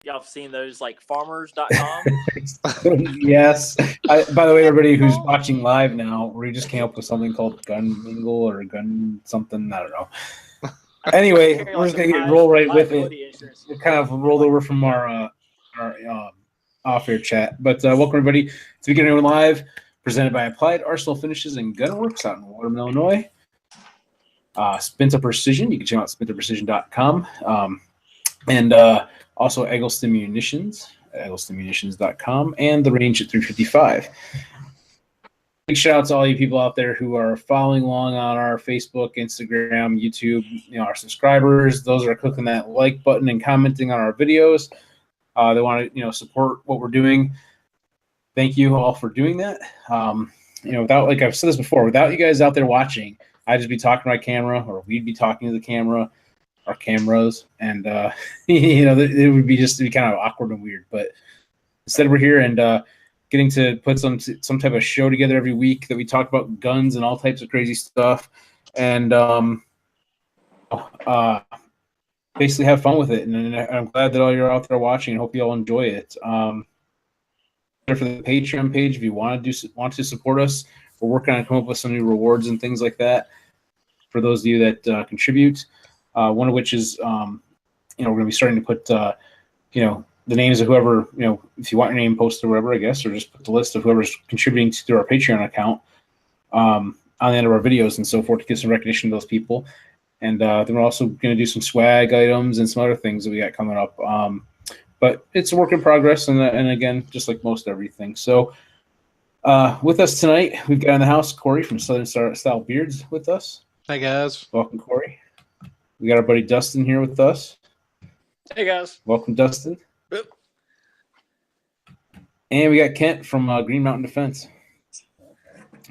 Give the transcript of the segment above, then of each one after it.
y'all have seen those like farmers.com? Yes. By the way, everybody who's watching live now, we just came up with something called Gun Mingle or Gun something. I don't know. Anyway, we're just gonna roll right with it. We kind of rolled over from our off-air chat, but welcome everybody to BigGunner81 Live, presented by Applied Arsenal Finishes and Gunworks out in Watermill, Illinois. Spinta Precision, you can check out spintaprecision.com, and also Eggleston Munitions, egglestonmunitions.com, and the Range at 355. Big shout out to all you people out there who are following along on our Facebook, Instagram, YouTube, our subscribers, those that are clicking that like button and commenting on our videos. They want to, support what we're doing. Thank you all for doing that. Without, like I've said this before, without you guys out there watching, I'd just be talking to my camera, or we'd be talking to the camera, our cameras, and it would be kind of awkward and weird. But instead, we're here and getting to put some type of show together every week that we talk about guns and all types of crazy stuff, and basically have fun with it. And I'm glad that all you're out there watching, and hope you all enjoy it. For the Patreon page, if you want to support us, we're working on coming up with some new rewards and things like that for those of you that contribute. One of which is, we're going to be starting to put, the names of whoever, if you want your name posted or whatever, I guess, or just put the list of whoever's contributing through our Patreon account on the end of our videos and so forth to get some recognition to those people. And then we're also going to do some swag items and some other things that we got coming up. But it's a work in progress, and again, just like most everything. So with us tonight, we've got in the house Corey from Southern Style Beards with us. Hi, guys. Welcome, Corey. We got our buddy Dustin here with us. Hey, guys. Welcome, Dustin. Boop. And we got Kent from Green Mountain Defense.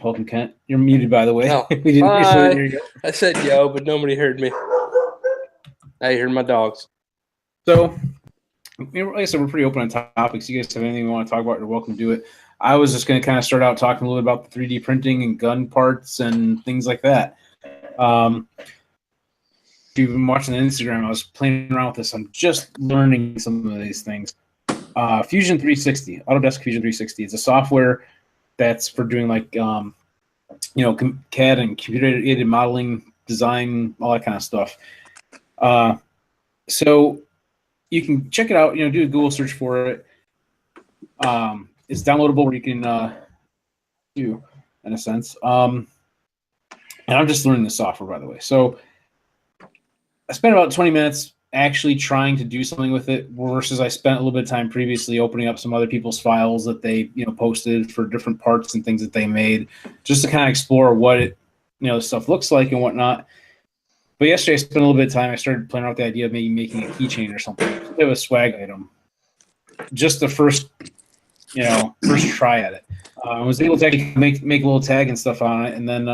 Welcome, Kent. You're muted, by the way. Oh, we didn't hi. There you go. I said yo, but nobody heard me. I heard my dogs. So, like I said, we're pretty open on topics. You guys have anything you want to talk about, you're welcome to do it. I was just going to kind of start out talking a little bit about the 3D printing and gun parts and things like that. If you've been watching the Instagram, I was playing around with this. I'm just learning some of these things. Fusion 360, Autodesk Fusion 360. It's a software that's for doing like, CAD and computer-aided modeling, design, all that kind of stuff. So you can check it out. Do a Google search for it. It's downloadable where you can do, in a sense. And I'm just learning the software, by the way. So I spent about 20 minutes actually trying to do something with it versus I spent a little bit of time previously opening up some other people's files that they, posted for different parts and things that they made, just to kind of explore what it, stuff looks like and whatnot. But yesterday I spent a little bit of time. I started playing around with the idea of maybe making a keychain or something. It was a swag item. Just the first try at it. I was able to actually make a little tag and stuff on it, and then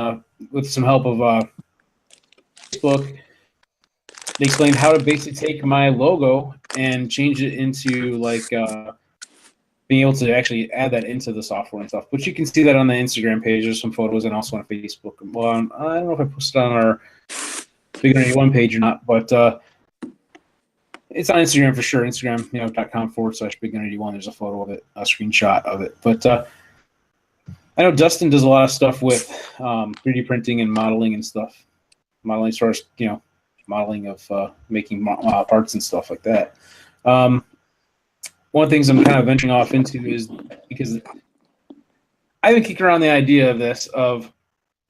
with some help of Facebook, they explained how to basically take my logo and change it into like being able to actually add that into the software and stuff. But you can see that on the Instagram page. There's some photos, and also on Facebook. Well, I don't know if I posted on our BigGunner81 page or not, but it's on Instagram for sure. Instagram.com/BigGunner81. There's a photo of it, a screenshot of it. But I know Dustin does a lot of stuff with 3D printing and modeling and stuff. Modeling as far as, modeling of making parts and stuff like that. One of the things I'm kind of venturing off into is because I've been kicking around the idea of this, of,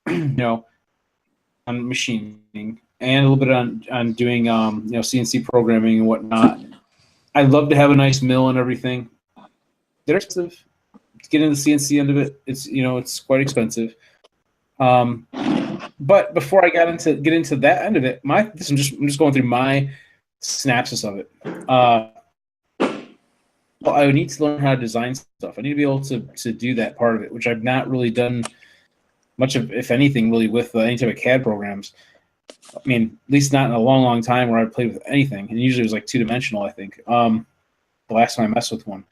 on machining and a little bit on doing, CNC programming and whatnot. I'd love to have a nice mill and everything. They're expensive. To get into the CNC end of it, it's quite expensive. But before I get into that end of it, I'm just going through my synopsis of it. Well, I would need to learn how to design stuff. I need to be able to do that part of it, which I've not really done much of, if anything, really with any type of CAD programs. I mean, at least not in a long, long time where I've played with anything. And usually it was like two-dimensional, I think, the last time I messed with one.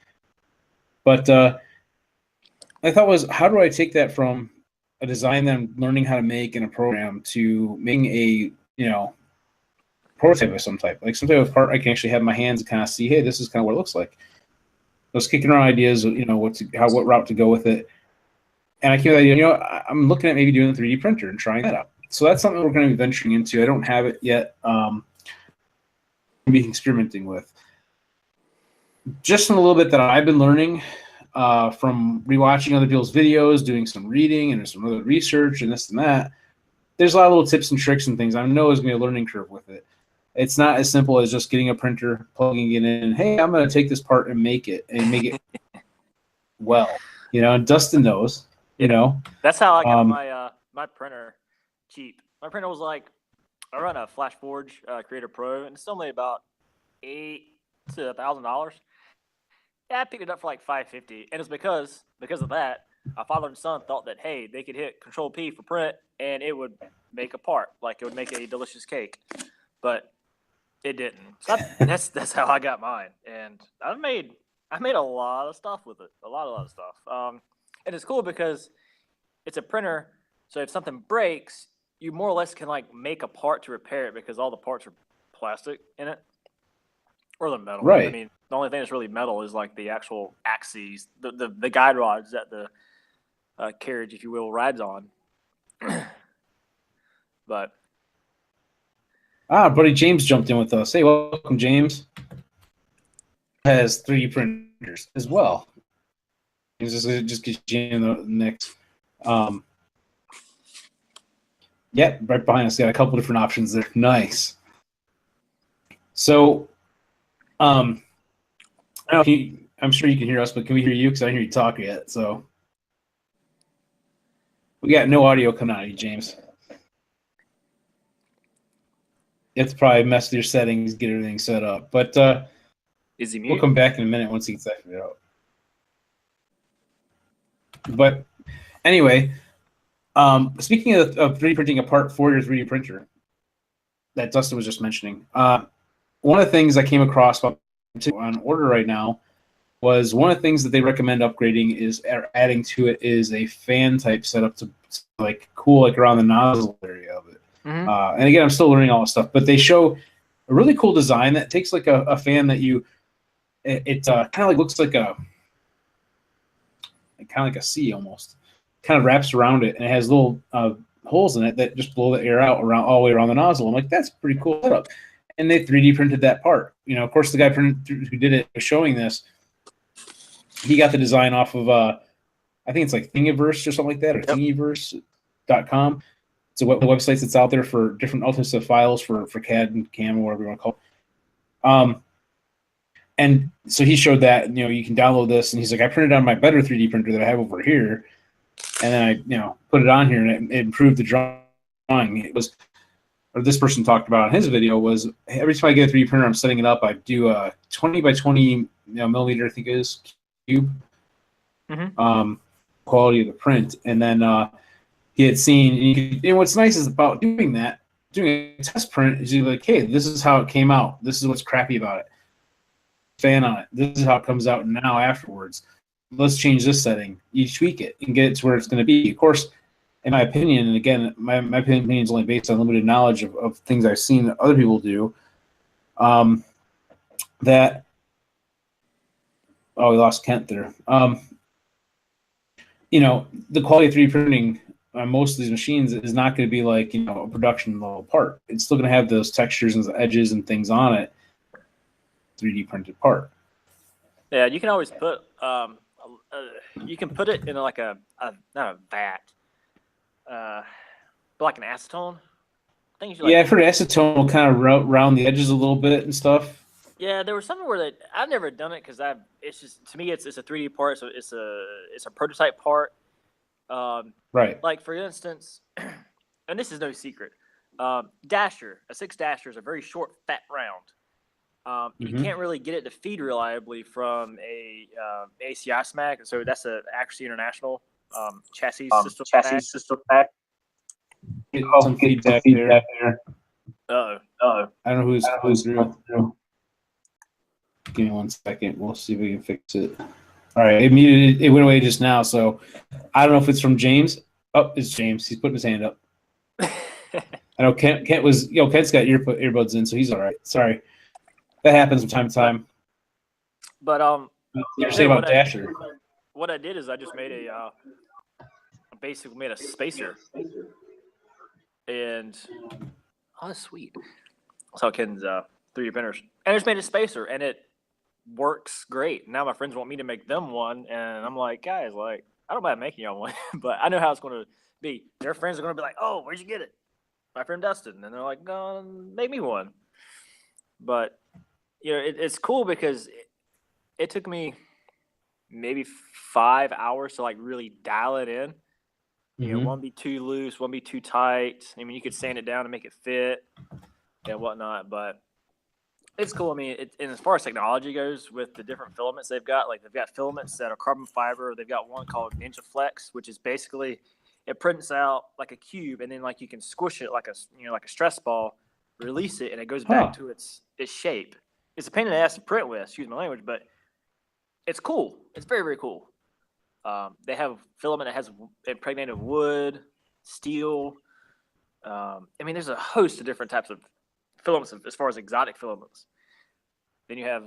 But I thought was, how do I take that from a design that I'm learning how to make in a program to making a, prototype of some type of part I can actually have in my hands and kind of see, hey, this is kind of what it looks like. I was kicking around ideas of, what route to go with it. And I came with the idea, I'm looking at maybe doing a 3D printer and trying that out. So that's something we're going to be venturing into. I don't have it yet. Be experimenting with. Just a little bit that I've been learning from rewatching other people's videos, doing some reading and some other research and this and that. There's a lot of little tips and tricks and things. I know there's going to be a learning curve with it. It's not as simple as just getting a printer, plugging it in, and, hey, I'm going to take this part and make it well. And Dustin knows, That's how I got my printer cheap. My printer was like, I run a FlashForge Creator Pro, and it's only about $800 to $1,000. Yeah, I picked it up for like $550, and it's because of that. My father and son thought that, hey, they could hit Control P for print, and it would make a part, like it would make a delicious cake, but it didn't. So that's how I got mine, and I made a lot of stuff with it, a lot of stuff. And it's cool because it's a printer, so if something breaks, you more or less can like make a part to repair it because all the parts are plastic in it, or the metal. Right. I mean, the only thing that's really metal is like the actual axes, the guide rods that the carriage, if you will, rides on. But buddy James jumped in with us. Hey, welcome, James. Has 3D printers as well. Just get you in the mix. Yep, right behind us. Got a couple different options there. Nice. So, I don't know if I'm sure you can hear us, but can we hear you? Because I don't hear you talk yet. So, we got no audio coming out of you, James. You have to probably mess with your settings, get everything set up. But is he mute? we'll come back in a minute once he gets that figured out. But anyway, speaking of 3D printing a part for your 3D printer that Dustin was just mentioning, one of the things I came across on order right now was one of the things that they recommend upgrading is adding to it is a fan type setup to like cool like around the nozzle area of it. Mm-hmm. And again, I'm still learning all this stuff, but they show a really cool design that takes like a fan that it kind of like looks like a C almost, kind of wraps around it, and it has little holes in it that just blow the air out around all the way around the nozzle. I'm like, that's a pretty cool setup. And they 3D printed that part. Of course, the guy who did it was showing this. He got the design off of I think it's like Thingiverse or something like that, or Thingiverse.com. It's a website that's out there for different types of files for CAD and CAM or whatever you want to call it. And so he showed that, you can download this, and he's like, I printed on my better 3D printer that I have over here, and then I, put it on here, and it improved the drawing. It was, or this person talked about in his video, was every time I get a 3D printer, I'm setting it up, I do a 20 by 20 millimeter, I think it is, cube, quality of the print, and then he had seen, and what's nice is about doing a test print is you're like, hey, this is how it came out. This is what's crappy about it. Fan on it. This is how it comes out now afterwards. Let's change this setting. You tweak it and get it to where it's going to be. Of course, in my opinion, and again, my opinion is only based on limited knowledge of things I've seen other people do, that, we lost Kent there. The quality of 3D printing on most of these machines is not going to be like, a production level part. It's still going to have those textures and the edges and things on it. 3D printed part. Yeah, you can always put you can put it in like a not a vat, but like an acetone. I think I've heard acetone will kind of round the edges a little bit and stuff. Yeah, there was something where I've never done it because it's just, to me, it's a 3D part, so it's a prototype part. Right. Like for instance, and this is no secret, Dasher, a 6 Dasher is a very short, fat round. You can't really get it to feed reliably from a ACI SMAC, so that's a Accuracy International chassis system pack. Get some feedback there. I don't know who's through. Give me 1 second. We'll see if we can fix it. All right, it muted. It went away just now, so I don't know if it's from James. Oh, it's James. He's putting his hand up. I know Kent was, Kent's got earbuds in, so he's all right. Sorry, that happens from time to time. But You're saying about Dasher. What I did is I just made basically made a spacer, and that's sweet. So Ken's 3D printers, and I just made a spacer, and it works great. Now my friends want me to make them one, and I'm like, guys, like, I don't mind making y'all one, but I know how it's going to be. Their friends are going to be like, oh, where'd you get it? My friend Dustin. And they're like, no, make me one. But, it's cool because it took me maybe 5 hours to, like, really dial it in. One be too loose, one be too tight. I mean, you could sand it down to make it fit and whatnot, but it's cool. I mean, and as far as technology goes, with the different filaments they've got filaments that are carbon fiber. They've got one called Ninja Flex, which is basically it prints out like a cube, and then like you can squish it like a stress ball, release it, and it goes back to its shape. It's a pain in the ass to print with, excuse my language, but it's cool. It's very, very cool. They have filament that has impregnated wood, steel. I mean, there's a host of different types of filaments as far as exotic filaments. Then you have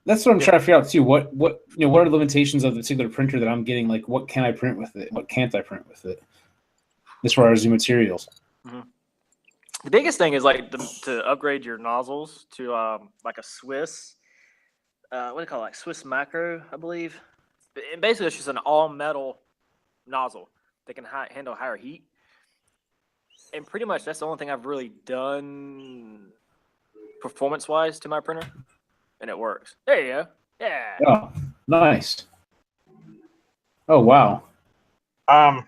that's what I'm trying to figure out too. What are the limitations of the particular printer that I'm getting? Like, what can I print with it? What can't I print with it? As far as the materials. The biggest thing is like to upgrade your nozzles to like a Swiss what do you call it? Like Swiss macro, I believe. And basically it's just an all metal nozzle that can handle higher heat. And pretty much that's the only thing I've really done performance-wise to my printer, and it works. There you go. Yeah. Oh, nice. Oh, wow. Can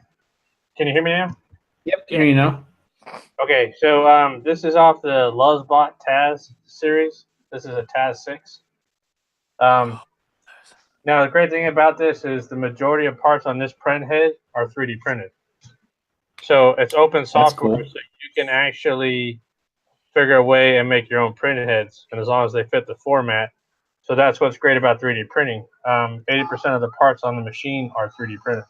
you hear me now? Yep, can hear you now. Okay, so this is off the Luzbot Taz series. This is a Taz 6. Now, the great thing about this is the majority of parts on this print head are 3D printed. So it's open software, so you can actually figure a way and make your own printed heads, and as long as they fit the format. So that's what's great about 3D printing. 80% of the parts on the machine are 3D printed.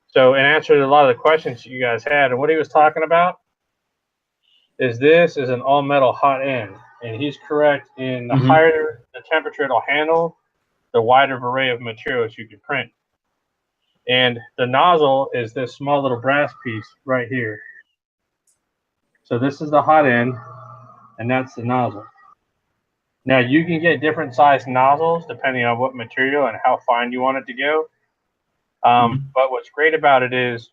So in answer to a lot of the questions you guys had, and what he was talking about is this is an all-metal hot end, and he's correct. In the higher the temperature it'll handle, the wider array of materials you can print. And the nozzle is this small little brass piece right here. So this is the hot end, and that's the nozzle. Now you can get different size nozzles depending on what material and how fine you want it to go. But what's great about it is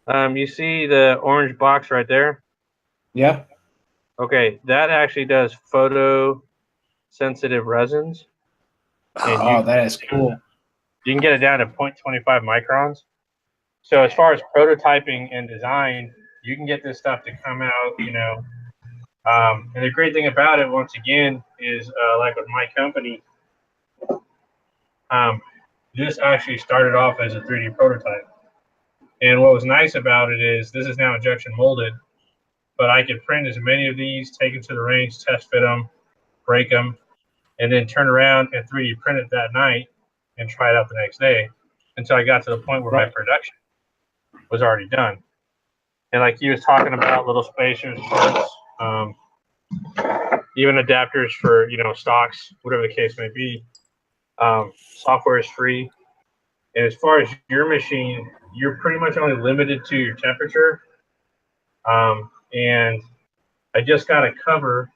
you see the orange box right there? Yeah. Okay, that actually does photo-sensitive resins. And that is cool. You can get it down to 0.25 microns. So as far as prototyping and design, you can get this stuff to come out, and the great thing about it, once again, is like with my company, this actually started off as a 3D prototype. And what was nice about it is this is now injection molded, but I could print as many of these, take them to the range, test fit them, break them, and then turn around and 3D print it that night and try it out the next day until I got to the point where my production was already done. And like he was talking about, little spacers, parts, even adapters for, stocks, whatever the case may be. Software is free. And as far as your machine, you're pretty much only limited to your temperature. And I just got to cover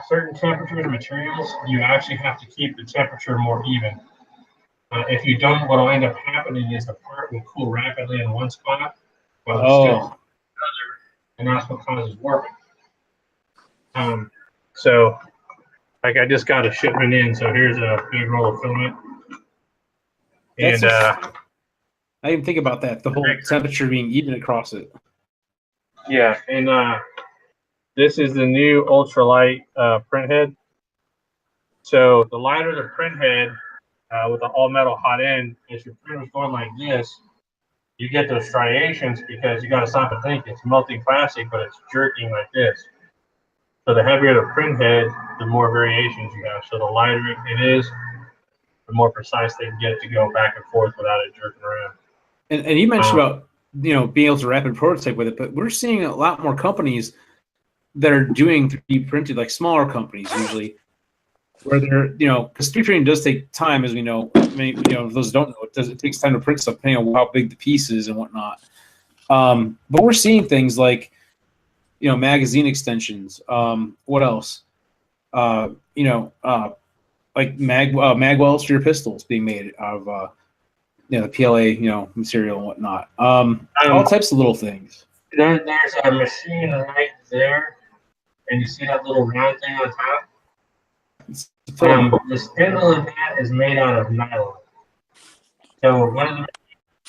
certain temperatures and materials. You actually have to keep the temperature more even. If you don't, what will end up happening is the part will cool rapidly in one spot while it's still in another, and that's what causes warping. So, like, I just got a shipment in, so here's a big roll of filament. And I didn't think about that, the whole temperature being even across it. Yeah, and this is the new ultralight print head. So the lighter the print head with the all-metal hot end, if your printer's going like this, you get those striations because you got to stop and think. It's melting plastic, but it's jerking like this. So the heavier the print head, the more variations you have. So the lighter it is, the more precise they can get to go back and forth without it jerking around. And you mentioned about being able to rapid prototype with it, but we're seeing a lot more companies that are doing 3D printed, like smaller companies usually, where they're because 3D printing does take time, as we know. I mean, those who don't know, it takes time to print stuff, depending on how big the piece is and whatnot. But we're seeing things like magazine extensions. What else? Like mag wells for your pistols being made out of the PLA material and whatnot. All types of little things. There's a machine right there, and you see that little round thing on top. The spindle of that is made out of nylon. So one of the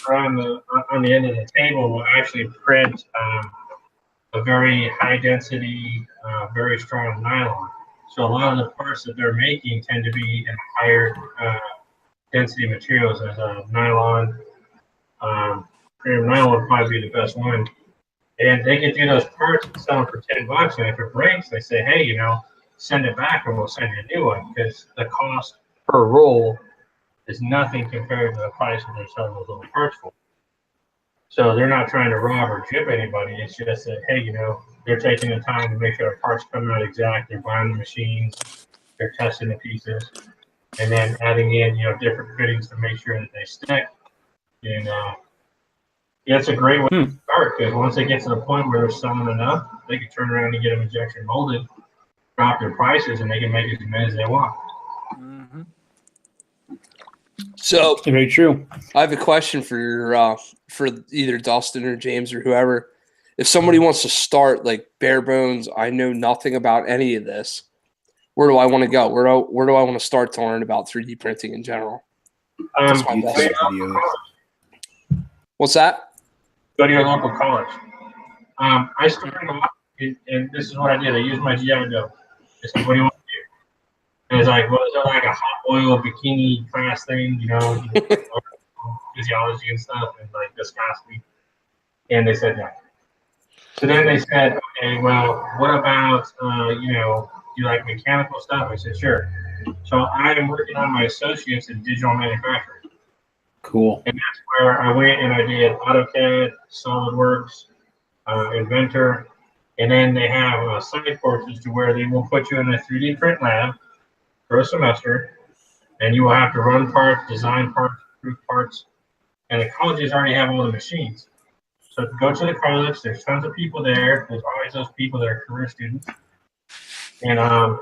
on the end of the table will actually print a very high density, very strong nylon. So a lot of the parts that they're making tend to be in higher density materials as nylon. Premium nylon would probably be the best one. And they can do those parts and sell them for $10. And if it breaks, they say, hey, send it back and we'll send you a new one, because the cost per roll is nothing compared to the price that they're selling those little parts for. So they're not trying to rob or gyp anybody. It's just that, hey, they're taking the time to make sure the parts come out exact. They're buying the machines, they're testing the pieces, and then adding in, different fittings to make sure that they stick. And it's a great way to start, because once they get to the point where they're selling enough, they can turn around and get them injection molded, drop their prices, and they can make as many as they want. Mm-hmm. So very true. I have a question for either Dustin or James or whoever. If somebody wants to start like bare bones, I know nothing about any of this. Where do I want to go? Where do I want to start to learn about 3D printing in general? What's that? Go to your local college. I started off, and this is what I did. I used my GI Bill. I said, what do you want to do? And it's like, well, is there like a hot oil bikini class thing, physiology and stuff, and like viscosity? And they said no. So then they said, okay, well, what about, do you like mechanical stuff? I said, sure. So I am working on my associates in digital manufacturing. Cool. And that's where I went and I did AutoCAD, SolidWorks, Inventor, and then they have side courses to where they will put you in a 3D print lab for a semester, and you will have to run parts, design parts, proof parts, and the colleges already have all the machines. So go to the college, there's tons of people there. There's always those people that are career students. And, and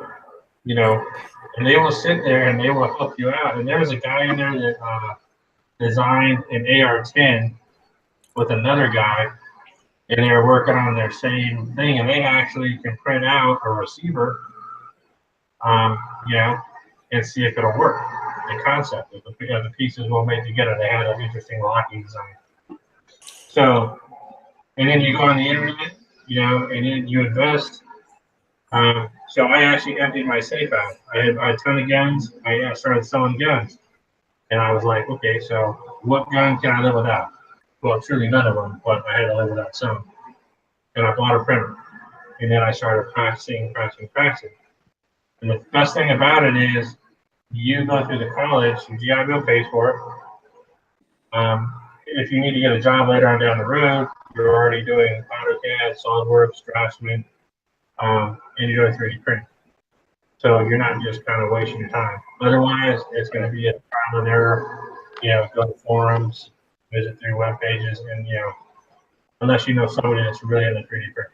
they will sit there and they will help you out. And there was a guy in there that designed an AR-10 with another guy, and they were working on their same thing, and they actually can print out a receiver, and see if it'll work. The concept of the pieces will make together. They had an interesting locking design. So, and then you go on the internet, and then you invest. So I actually emptied my safe out. I had a ton of guns. I started selling guns. And I was like, okay, so what gun can I live without? Well, truly none of them, but I had to live without some. And I bought a printer. And then I started practicing. And the best thing about it is you go through the college, your GI Bill pays for it. If you need to get a job later on down the road, you're already doing AutoCAD, SolidWorks, Draftsman, and you're doing 3D printing. So you're not just kind of wasting your time. Otherwise, it's going to be a trial and error. Go to forums, visit through web pages, and unless you know somebody that's really in the 3D print.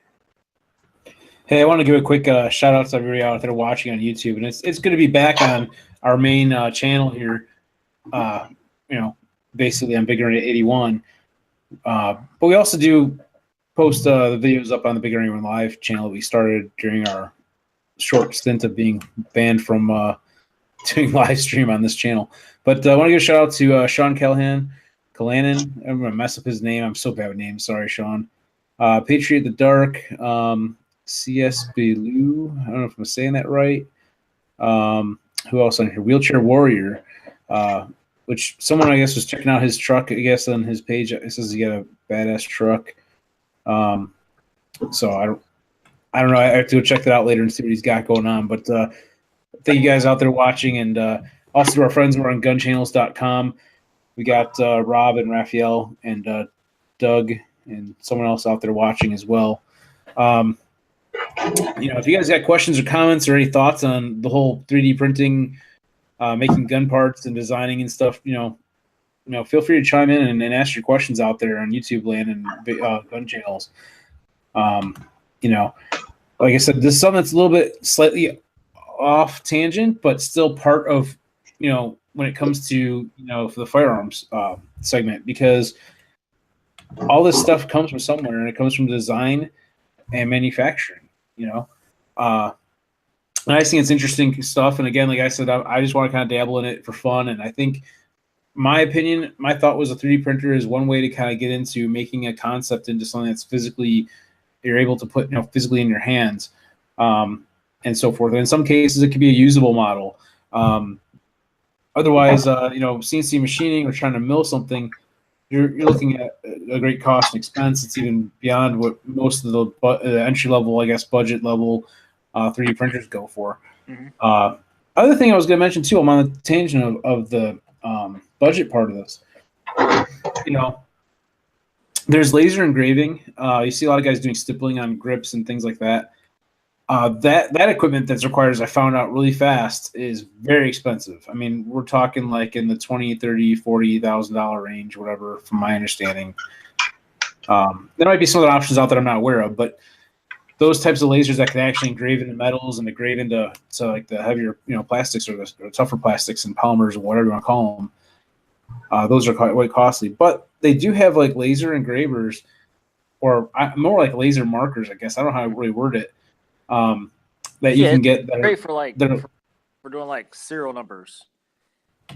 Hey, I want to give a quick shout out to everybody out there watching on YouTube, and it's good to be back on our main channel here. Basically on BigGunner81. But we also do post the videos up on the BigGunner81 Live channel we started during our short stint of being banned from doing live stream on this channel. But I want to give a shout out to Sean Callanan. I'm going to mess up his name. I'm so bad with names. Sorry, Sean. Patriot the Dark. CSB Lou. I don't know if I'm saying that right. Who else on here? Wheelchair Warrior. Which someone, I guess, was checking out his truck, I guess, on his page. It says he got a badass truck. So I don't know. I have to go check that out later and see what he's got going on. But thank you guys out there watching, and Also, to our friends who are on gunchannels.com, we got Rob and Raphael and Doug and someone else out there watching as well. If you guys got questions or comments or any thoughts on the whole 3D printing, making gun parts and designing and stuff, feel free to chime in and ask your questions out there on YouTube land and gun channels. Like I said, this is something that's a little bit slightly off tangent, but still part of, when it comes to, for the firearms segment, because all this stuff comes from somewhere, and it comes from design and manufacturing, and I just think it's interesting stuff. And again, like I said, I just want to kind of dabble in it for fun. And I think my thought was a 3D printer is one way to kind of get into making a concept into something that's physically, you're able to put, physically in your hands, and so forth. And in some cases, it could be a usable model. Otherwise, CNC machining or trying to mill something, you're looking at a great cost and expense. It's even beyond what most of the entry level, I guess, budget level 3D printers go for. Mm-hmm. Other thing I was going to mention too, I'm on the tangent of the budget part of this. There's laser engraving. You see a lot of guys doing stippling on grips and things like that. That equipment that's required, as I found out really fast, is very expensive. I mean, we're talking like in the $20,000, $30,000, $40,000 range, whatever, from my understanding. There might be some other options out that I'm not aware of, but those types of lasers that can actually engrave into metals and engrave into like the heavier, plastics or the tougher plastics and polymers or whatever you want to call them, those are quite costly. But they do have like laser engravers, or more like laser markers, I guess. I don't know how to really word it. That you can get that great for for doing like serial numbers,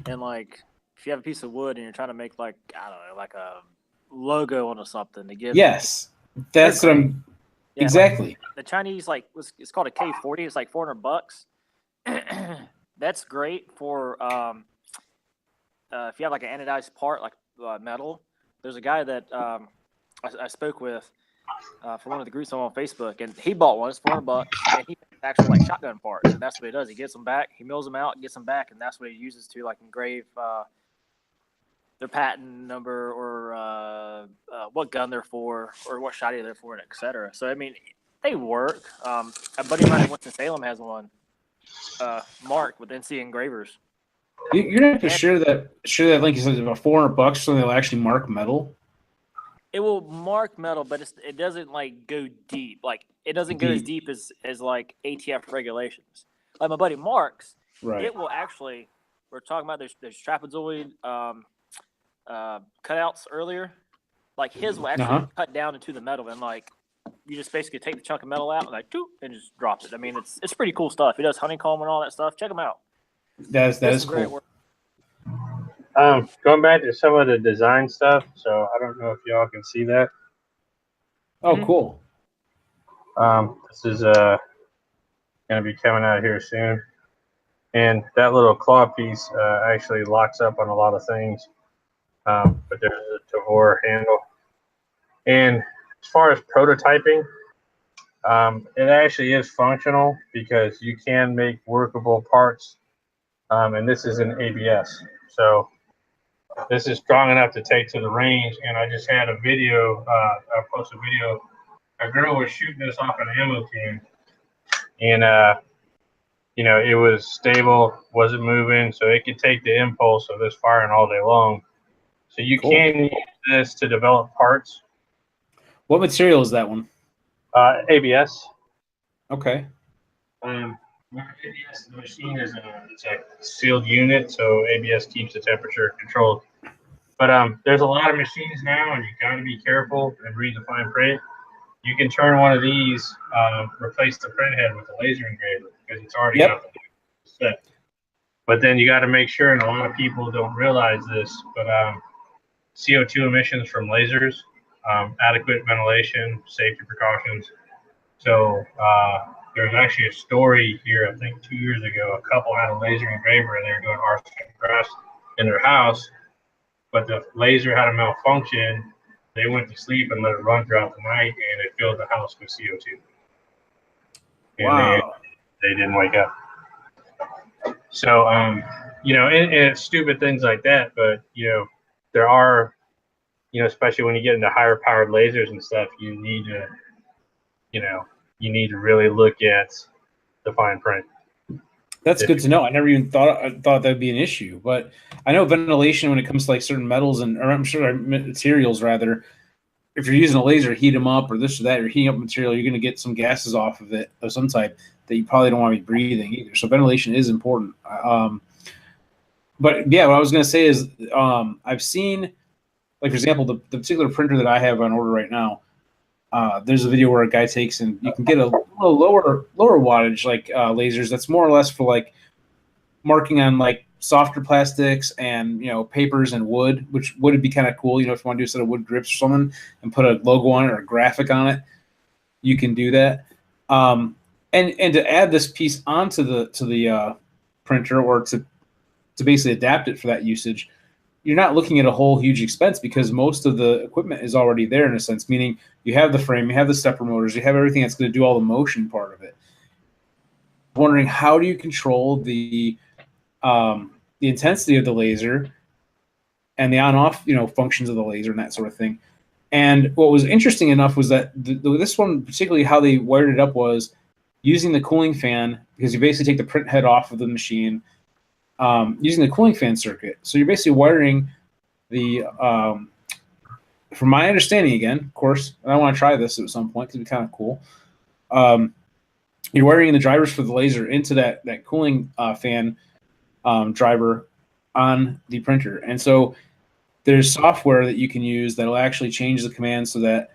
and like if you have a piece of wood and you're trying to make like, I don't know, like a logo onto something to give. Yes, that's what I'm. Yeah, exactly. Like the Chinese, it's called a K40. It's like $400. That's great for if you have like an anodized part, like metal. There's a guy that I spoke with for one of the groups on Facebook, and he bought one. It's $400, and he makes actual like shotgun parts, and that's what he does. He gets them back, he mills them out, gets them back, and that's what he uses to like engrave their patent number or what gun they're for or what shotty they're for, and etc. So I mean, they work. A buddy of mine in Winston-Salem has one marked with NC engravers. You're not going to share that link. You said about $400, so they'll actually mark metal. It will mark metal, but it doesn't like go deep. Like it doesn't go as deep as like ATF regulations. Like my buddy Mark's, right? It will actually. We're talking about there's trapezoid cutouts earlier. Like his will actually cut down into the metal, and like you just basically take the chunk of metal out and like and just drop it. I mean, it's pretty cool stuff. He does honeycomb and all that stuff. Check him out. That is cool. Great work. Going back to some of the design stuff, so I don't know if y'all can see that. Oh, cool. This is going to be coming out here soon. And that little claw piece actually locks up on a lot of things. But there's a Tavor handle. And as far as prototyping, it actually is functional because you can make workable parts. And this is an ABS. So this is strong enough to take to the range. And I just had a video, I posted a video. A girl was shooting this off an ammo can. And, it was stable, wasn't moving. So it could take the impulse of this firing all day long. So you can use this to develop parts. What material is that one? ABS. Okay. ABS, the machine is it's a sealed unit, so ABS keeps the temperature controlled. But there's a lot of machines now, and you got to be careful and read the fine print. You can turn one of these, replace the print head with a laser engraver because it's already set. But then you got to make sure, and a lot of people don't realize this, but CO2 emissions from lasers, adequate ventilation, safety precautions. So there's actually a story here, I think 2 years ago, a couple had a laser engraver and they were doing arsenic press in their house, but the laser had a malfunction. They went to sleep and let it run throughout the night, and it filled the house with CO2. And wow. They didn't wake up. So and it's stupid things like that. But there are, especially when you get into higher powered lasers and stuff, you need to, you need to really look at the fine print. That's good to know. I never even thought that'd be an issue, but I know ventilation when it comes to like certain metals or I'm sure materials rather. If you're using a laser, heat them up or this or that, you're heating up material, you're going to get some gases off of it of some type that you probably don't want to be breathing either. So ventilation is important. But yeah, what I was going to say is I've seen, like for example, the particular printer that I have on order right now. There's a video where a guy takes and you can get a lower wattage like lasers. That's more or less for like marking on like softer plastics and papers and wood, which would be kind of cool. If you want to do a set of wood grips or something and put a logo on it or a graphic on it, you can do that. And to add this piece onto the printer or to basically adapt it for that usage, you're not looking at a whole huge expense because most of the equipment is already there in a sense, meaning you have the frame, you have the stepper motors, you have everything that's going to do all the motion part of it. I'm wondering, how do you control the intensity of the laser and the on-off, functions of the laser and that sort of thing. And what was interesting enough was that this one, particularly how they wired it up, was using the cooling fan, because you basically take the print head off of the machine, using the cooling fan circuit. So you're basically wiring the, from my understanding again, of course, and I want to try this at some point because it'd be kind of cool. You're wiring the drivers for the laser into that cooling fan driver on the printer. And so there's software that you can use that'll actually change the command so that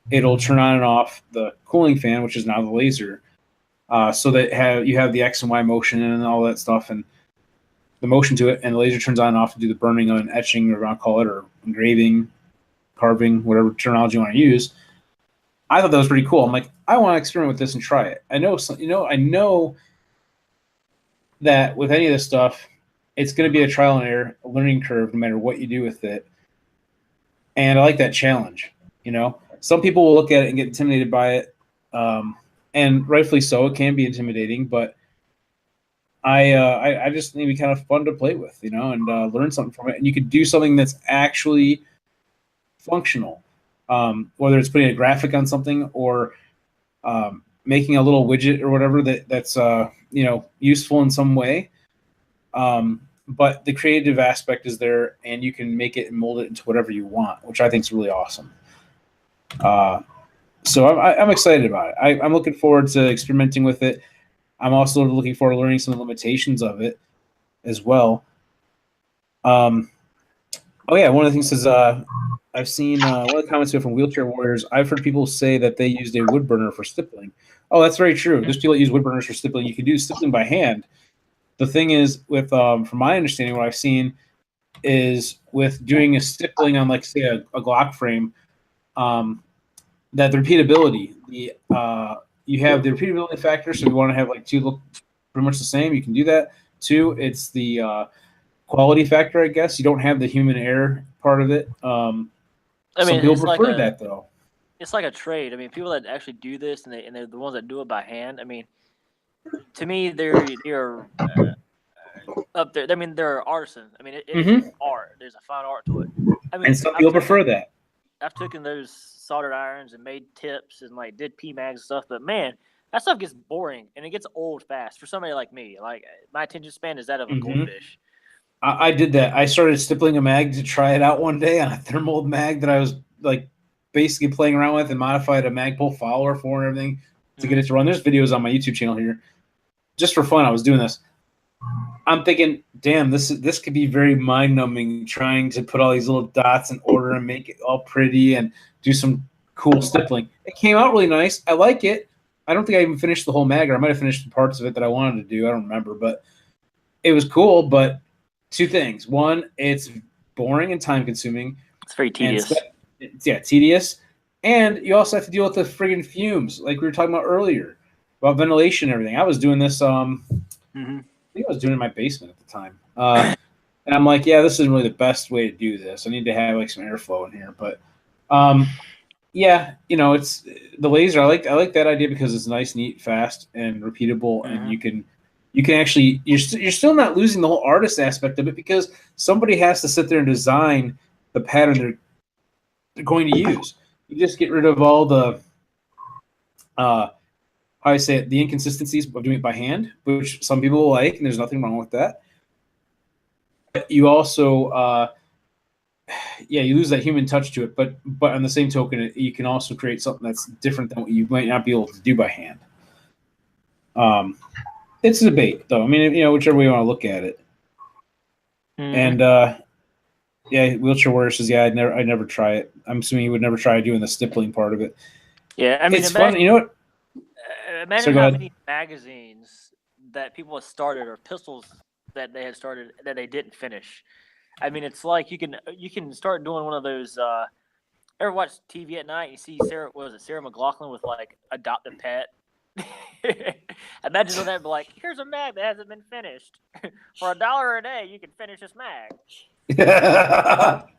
it'll turn on and off the cooling fan, which is now the laser, so that you have the X and Y motion and all that stuff and the motion to it, and the laser turns on and off to do the burning and etching, or I'll call it, or engraving, carving, whatever terminology you want to use. I thought that was pretty cool. I'm like, I want to experiment with this and try it. I know that with any of this stuff, it's going to be a trial and error, a learning curve, no matter what you do with it. And I like that challenge. Some people will look at it and get intimidated by it, and rightfully so. It can be intimidating, but I just think it'd be kind of fun to play with, and learn something from it. And you could do something that's actually functional, whether it's putting a graphic on something or making a little widget or whatever that's useful in some way. But the creative aspect is there, and you can make it and mold it into whatever you want, which I think is really awesome. So I'm excited about it. I'm looking forward to experimenting with it. I'm also looking forward to learning some of the limitations of it as well. Oh yeah, one of the things is I've seen one of the comments here from Wheelchair Warriors. I've heard people say that they used a wood burner for stippling. Oh, that's very true. There's people that use wood burners for stippling. You can do stippling by hand. The thing is, with from my understanding, what I've seen is with doing a stippling on, like, say, a Glock frame, that the repeatability, you have the repeatability factor. So if you want to have like two look pretty much the same, you can do that. Two, it's the quality factor, I guess. You don't have the human error part of it. Some people prefer that though. It's like a trade. I mean, people that actually do this and they're the ones that do it by hand. I mean, to me, they're up there. I mean, they're artisans. I mean, it's art. There's a fine art to it. I mean, and some people prefer that. I've taken those soldered irons and made tips and like did PMags and stuff, but man, that stuff gets boring and it gets old fast for somebody like me. Like, my attention span is that of a goldfish. I did that. I started stippling a mag to try it out one day on a thermal mag that I was like basically playing around with, and modified a Magpul follower for and everything to get it to run. There's videos on my YouTube channel here. Just for fun, I was doing this. I'm thinking, damn, this could be very mind-numbing, trying to put all these little dots in order and make it all pretty and do some cool stippling. It came out really nice. I like it. I don't think I even finished the whole mag, or I might have finished the parts of it that I wanted to do. I don't remember, but it was cool. But two things. One, it's boring and time-consuming. It's very tedious. Tedious. And you also have to deal with the friggin' fumes, like we were talking about earlier, about ventilation and everything. I was doing this I think I was doing it in my basement at the time. And I'm like, yeah, this isn't really the best way to do this. I need to have like some airflow in here. But yeah, it's the laser. I like that idea because it's nice, neat, fast, and repeatable, and you can you can actually you're still not losing the whole artist aspect of it because somebody has to sit there and design the pattern they're going to use. You just get rid of all the how I say it, the inconsistencies of doing it by hand, which some people will like, and there's nothing wrong with that. But you also you lose that human touch to it, but on the same token, you can also create something that's different than what you might not be able to do by hand. It's a debate, though. I mean, whichever way you want to look at it. And wheelchair warrior says, I'd never try it. I'm assuming he would never try doing the stippling part of it. Yeah, I mean, it's fun. You know what? Imagine how many magazines that people have started or pistols that they had started that they didn't finish. I mean, it's like you can start doing one of those. Ever watch TV at night? And you see Sarah McLachlan with like Adopt a Pet. Imagine doing that, but like, here's a mag that hasn't been finished. For $1 a day, you can finish this mag.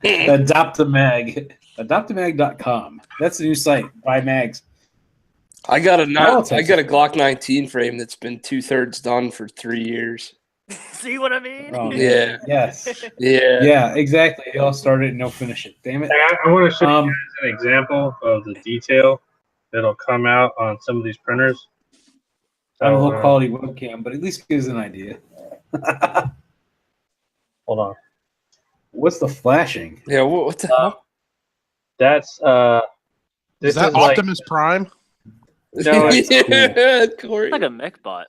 Adopt a mag. Adoptamag.com. That's the new site. Buy mags. I got a Glock 19 frame that's been 2/3 done for 3 years. See what I mean? Oh, yeah. Yes. Yeah, exactly. They all started and no finish it. Damn it. I want to show you guys an example of the detail that'll come out on some of these printers. On a low quality webcam, but at least gives an idea. Hold on. What's the flashing? Yeah, what the hell? That's is that Optimus Prime? No, it's Corey. It's like a mech bot.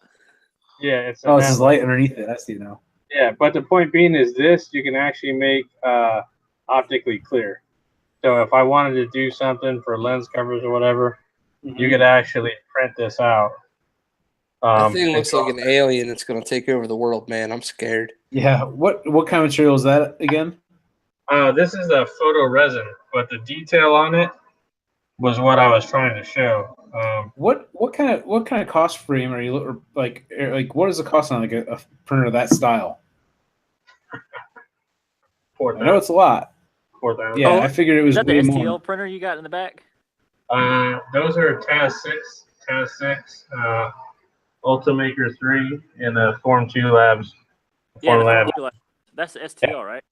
Yeah, it's this is light underneath it. I see now. Yeah, but the point being is this: you can actually make optically clear. So if I wanted to do something for lens covers or whatever, you could actually print this out. That thing looks like an alien that's going to take over the world, man. I'm scared. Yeah. What kind of material is that again? This is a photo resin, but the detail on it was what I was trying to show. What kind of cost frame are you like what is the cost on like a printer of that style? I know it's a lot. 4,000. Yeah, I figured it was is that way the STL more. printer you got in the back? Those are TAS 6, Ultimaker 3, and the Form 2 Labs. Form Lab. That's the STL, right?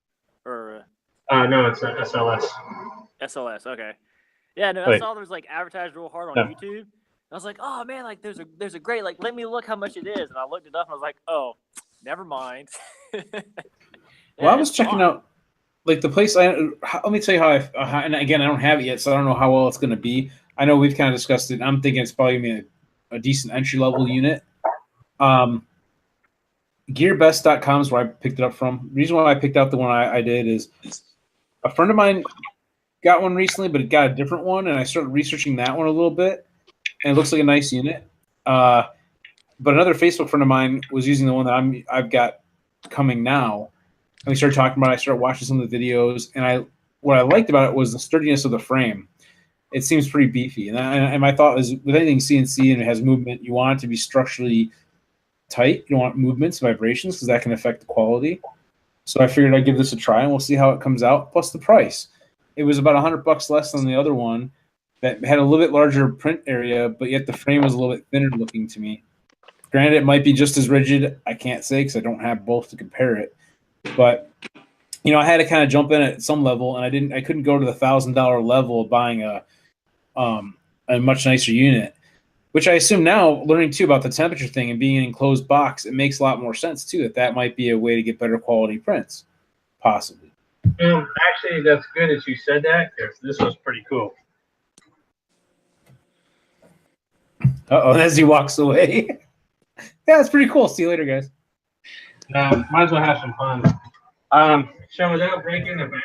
Or no, it's a SLS. SLS, okay. Yeah, no, I saw there was like advertised real hard on YouTube. I was like, oh man, like there's a great let me look how much it is, and I looked it up and I was like, oh, never mind. Well, I was checking out like the place. Let me tell you how and again, I don't have it yet, so I don't know how well it's going to be. I know we've kind of discussed it. I'm thinking it's probably going to be a decent entry level unit. Gearbest.com is where I picked it up from. The reason why I picked out the one I did is a friend of mine got one recently, but it got a different one, and I started researching that one a little bit, and it looks like a nice unit. But another Facebook friend of mine was using the one that I've got coming now, and we started talking about it. I started watching some of the videos, and what I liked about it was the sturdiness of the frame. It seems pretty beefy, and my thought was with anything CNC and it has movement, you want it to be structurally tight. You don't want movements, vibrations, because that can affect the quality. So I figured I'd give this a try, and we'll see how it comes out. Plus the price. It was about $100 less than the other one that had a little bit larger print area, but yet the frame was a little bit thinner looking to me. Granted, it might be just as rigid. I can't say because I don't have both to compare it. But I had to kind of jump in at some level, and I couldn't go to the $1,000 level of buying a much nicer unit. Which I assume now, learning too about the temperature thing and being in an enclosed box, it makes a lot more sense too. That might be a way to get better quality prints, possibly. Actually, that's good that you said that because this was pretty cool. As he walks away. Yeah, it's pretty cool. See you later, guys. Might as well have some fun. So without breaking the bank,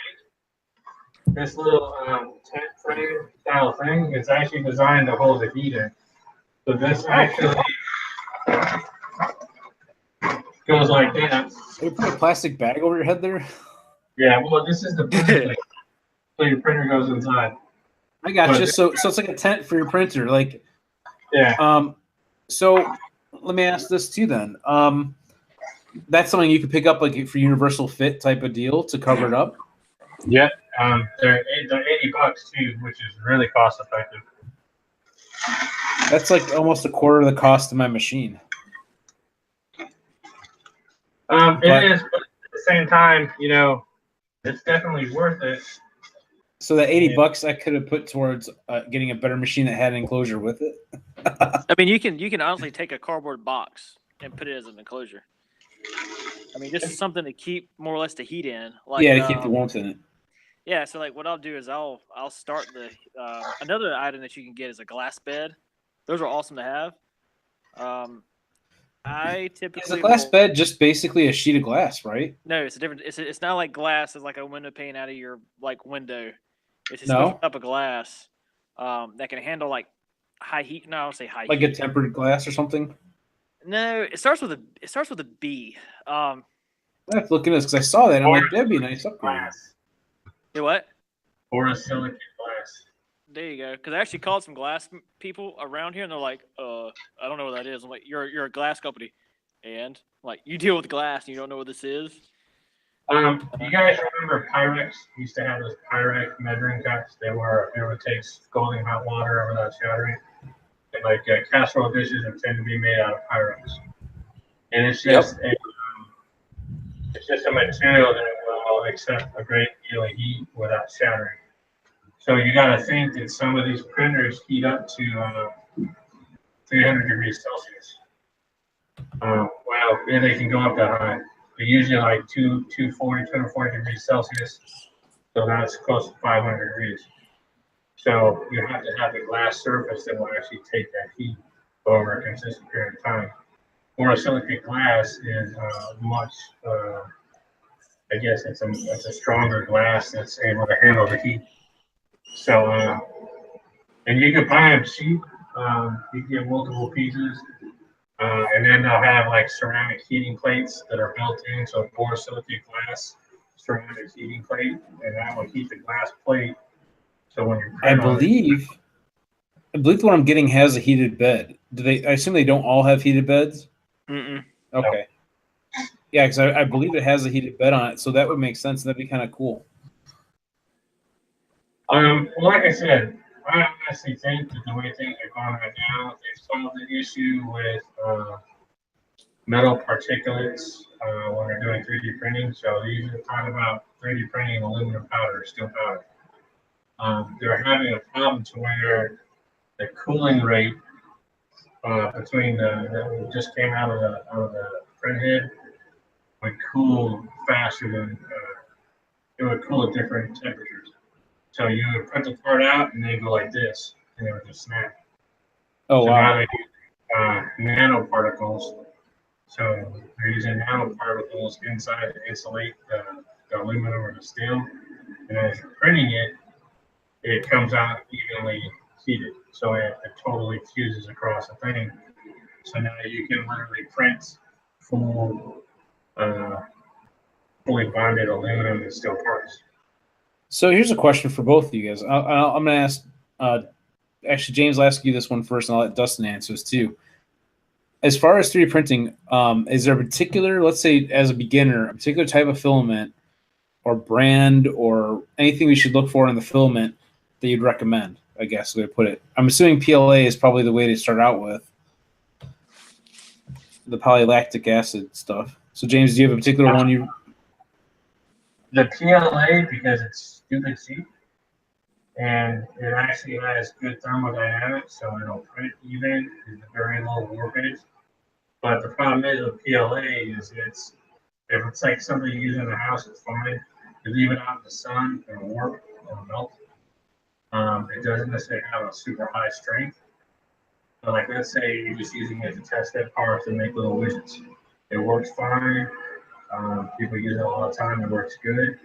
this little tent frame style thing is actually designed to hold the heat in. So this actually goes like that. They put a plastic bag over your head there? Yeah, well, this is the printer. So your printer goes inside. I got you. So it's like a tent for your printer. Like, yeah. So let me ask this too then. That's something you could pick up like for universal fit type of deal to cover it up? Yeah. They're $80 too, which is really cost effective. That's like almost a quarter of the cost of my machine. It is, but at the same time, it's definitely worth it. So that $80 I could have put towards getting a better machine that had an enclosure with it. I mean, you can honestly take a cardboard box and put it as an enclosure. I mean, this is something to keep more or less the heat in. Like, yeah, to keep the warmth in it. Yeah, so like what I'll do is I'll start the another item that you can get is a glass bed. Those are awesome to have. I typically is a glass bed just basically a sheet of glass, right? No, it's a different. It's not like glass. It's like a window pane out of your like window. It's a No? special type of glass that can handle like high heat. No, I don't say high Like heat. a tempered glass or something. No, it starts with a B. I have to look at this because I saw that and I'm like, that'd be a nice upgrade. You what? Or a silicon glass. There you go. Because I actually called some glass people around here, and they're like, I don't know what that is." I'm like, "You're a glass company, and like you deal with glass, and you don't know what this is." You guys remember Pyrex? We used to have those Pyrex measuring cups. They would take scalding hot water without shattering. And like casserole dishes are tend to be made out of Pyrex, and it's just it's just a material that will accept a great deal of heat without shattering. So you got to think that some of these printers heat up to 300 degrees Celsius. Well, yeah, they can go up that high. But usually like 240 degrees Celsius. So that's close to 500 degrees. So you have to have a glass surface that will actually take that heat over a consistent period of time. Or a silicate glass is much, I guess it's a stronger glass that's able to handle the heat. So, and you can buy them cheap. You can get multiple pieces. And then they'll have like ceramic heating plates that are built in. So borosilicate glass, ceramic heating plate, and that will heat the glass plate. So when you're I believe the one I'm getting has a heated bed. I assume they don't all have heated beds? Mm-mm. Okay. No. Yeah, because I believe it has a heated bed on it, so that would make sense. That'd be kind of cool. Well, like I said, I honestly think that the way things are going right now, they've solved the issue with metal particulates when they're doing 3D printing. So they usually talk about 3D printing aluminum powder, steel powder. They're having a problem to where the cooling rate between that just came out of the print head would cool faster than it would cool at different temperatures. So you would print the part out and they go like this, and it would just snap. Oh, so wow. Now they use nanoparticles. So they're using nanoparticles inside to insulate the aluminum or the steel. And as you're printing it, it comes out evenly heated. So it totally fuses across the thing. So now you can literally print fully bonded aluminum and steel parts. So here's a question for both of you guys. I'm going to ask, actually, James, I'll ask you this one first, and I'll let Dustin answer this too. As far as 3D printing, is there a particular, let's say as a beginner, a particular type of filament or brand or anything we should look for in the filament that you'd recommend, I guess, the way to put it? I'm assuming PLA is probably the way to start out with, the polylactic acid stuff. So, James, do you have a particular one you... The PLA, because it's stupid cheap, and it actually has good thermodynamics, so it'll print even, it's a very low warpage. But the problem is with PLA is if it's like something you use in the house, it's fine. You leave it out in the sun, it'll warp, it'll melt. It doesn't necessarily have a super high strength. But like, let's say you're just using it to test that parts and make little widgets. It works fine. People use it all the time. It works good.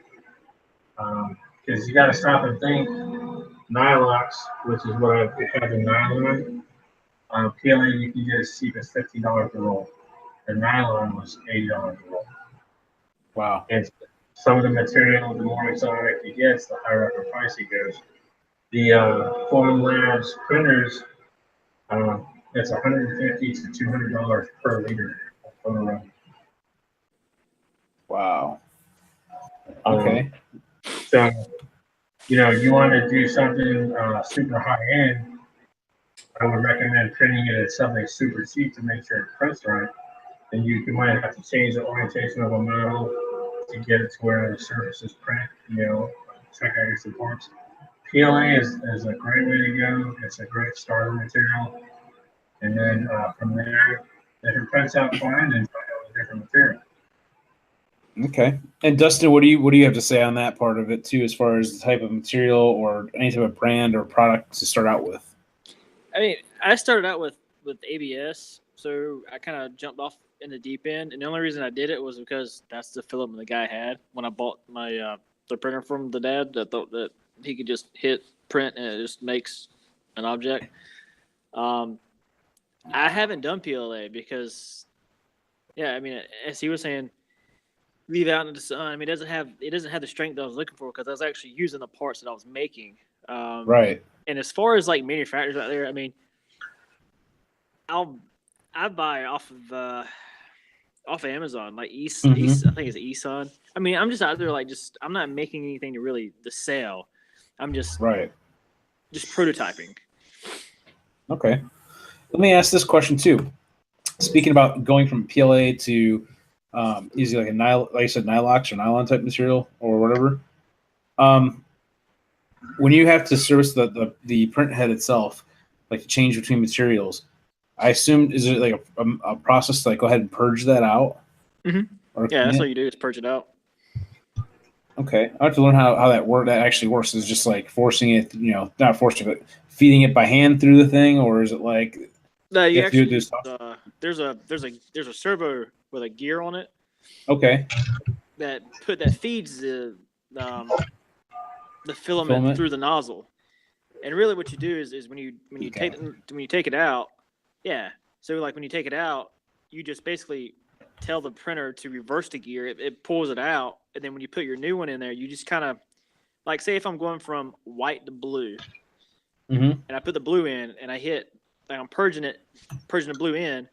Because you got to stop and think. Nylox, which is what I have in nylon, PLA you can get as cheap as $50 a roll. The nylon was $80 a roll. Wow. And some of the material, the more exotic it gets, the higher up the price it goes. The Foreign Labs printers, it's $150 to $200 per liter of photo run. Wow. Okay. So, you want to do something super high end, I would recommend printing it at something super cheap to make sure it prints right. and you might have to change the orientation of a model to get it to where the surface is print. Check out your supports. PLA is a great way to go. It's a great starter material. And then from there, if it prints out fine, then try out a different material. Okay. And Dustin, what do you have to say on that part of it too, as far as the type of material or any type of brand or product to start out with? I mean, I started out with ABS, so I kind of jumped off in the deep end, and the only reason I did it was because that's the filament the guy had when I bought my the printer from the dad. I thought that he could just hit print and it just makes an object. I haven't done PLA because, yeah, I mean, as he was saying, leave it out in the sun. I mean, it doesn't have the strength that I was looking for because I was actually using the parts that I was making. Right. And as far as like manufacturers out there, I mean, I buy off of Amazon, like East, I think it's Eson. I mean, I'm just out there I'm not making anything to sell. I'm just prototyping. Okay. Let me ask this question too. Speaking about going from PLA to using like like you said, Nylox or nylon type material or whatever. When you have to service the print head itself, like change between materials, I assume is it like a process to like go ahead and purge that out? Mm-hmm. Yeah, that's all you do is purge it out. Okay, I have to learn how that actually works. Is just like forcing it, not forcing it, but feeding it by hand through the thing, or is it like? No, you actually there's a servo with a gear on it. Okay. That feeds the filament through the nozzle, and really what you do is when you take it out, yeah. So like when you take it out, you just basically tell the printer to reverse the gear. It pulls it out, and then when you put your new one in there, you just kind of like say if I'm going from white to blue, and I put the blue in, and I hit like I'm purging the blue in,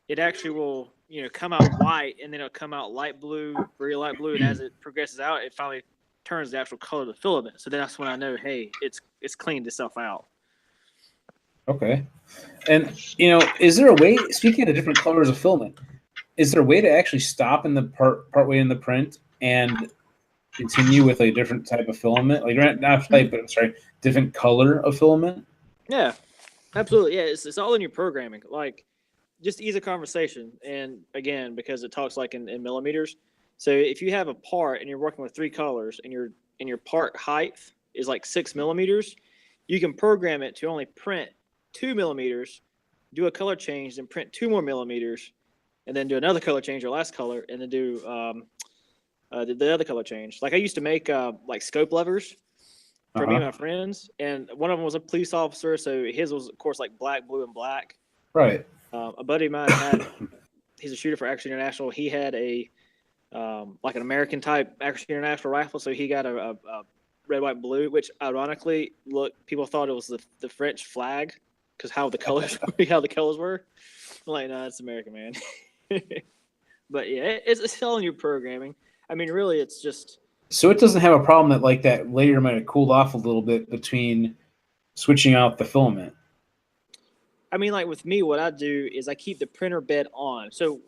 it actually will come out white, and then it'll come out light blue, very light blue, and as it progresses out, it finally turns the actual color of the filament. So that's when I know, hey, it's cleaned itself out. Okay. And is there a way, speaking of the different colors of filament, is there a way to actually stop in the part way in the print and continue with a different type of filament? Like not type, but I'm sorry, different color of filament? Yeah, absolutely. Yeah, it's all in your programming. Like just ease of conversation. And again, because it talks like in millimeters. So if you have a part and you're working with 3 colors and your part height is like 6 millimeters, you can program it to only print 2 millimeters, do a color change, then print 2 more millimeters, and then do another color change or last color, and then do the other color change. Like I used to make like scope levers for me and my friends, and one of them was a police officer, so his was of course like black, blue, and black. Right. A buddy of mine had, he's a shooter for Action International. He had a like an American type Action International rifle, so he got a red, white, blue, which ironically, people thought it was the French flag because how the colors were. I'm like, no, it's American, man. But yeah, it's all in your programming. I mean, really, it's just. So it doesn't have a problem that like that layer might have cooled off a little bit between switching out the filament. I mean, like with me, what I do is I keep the printer bed on. So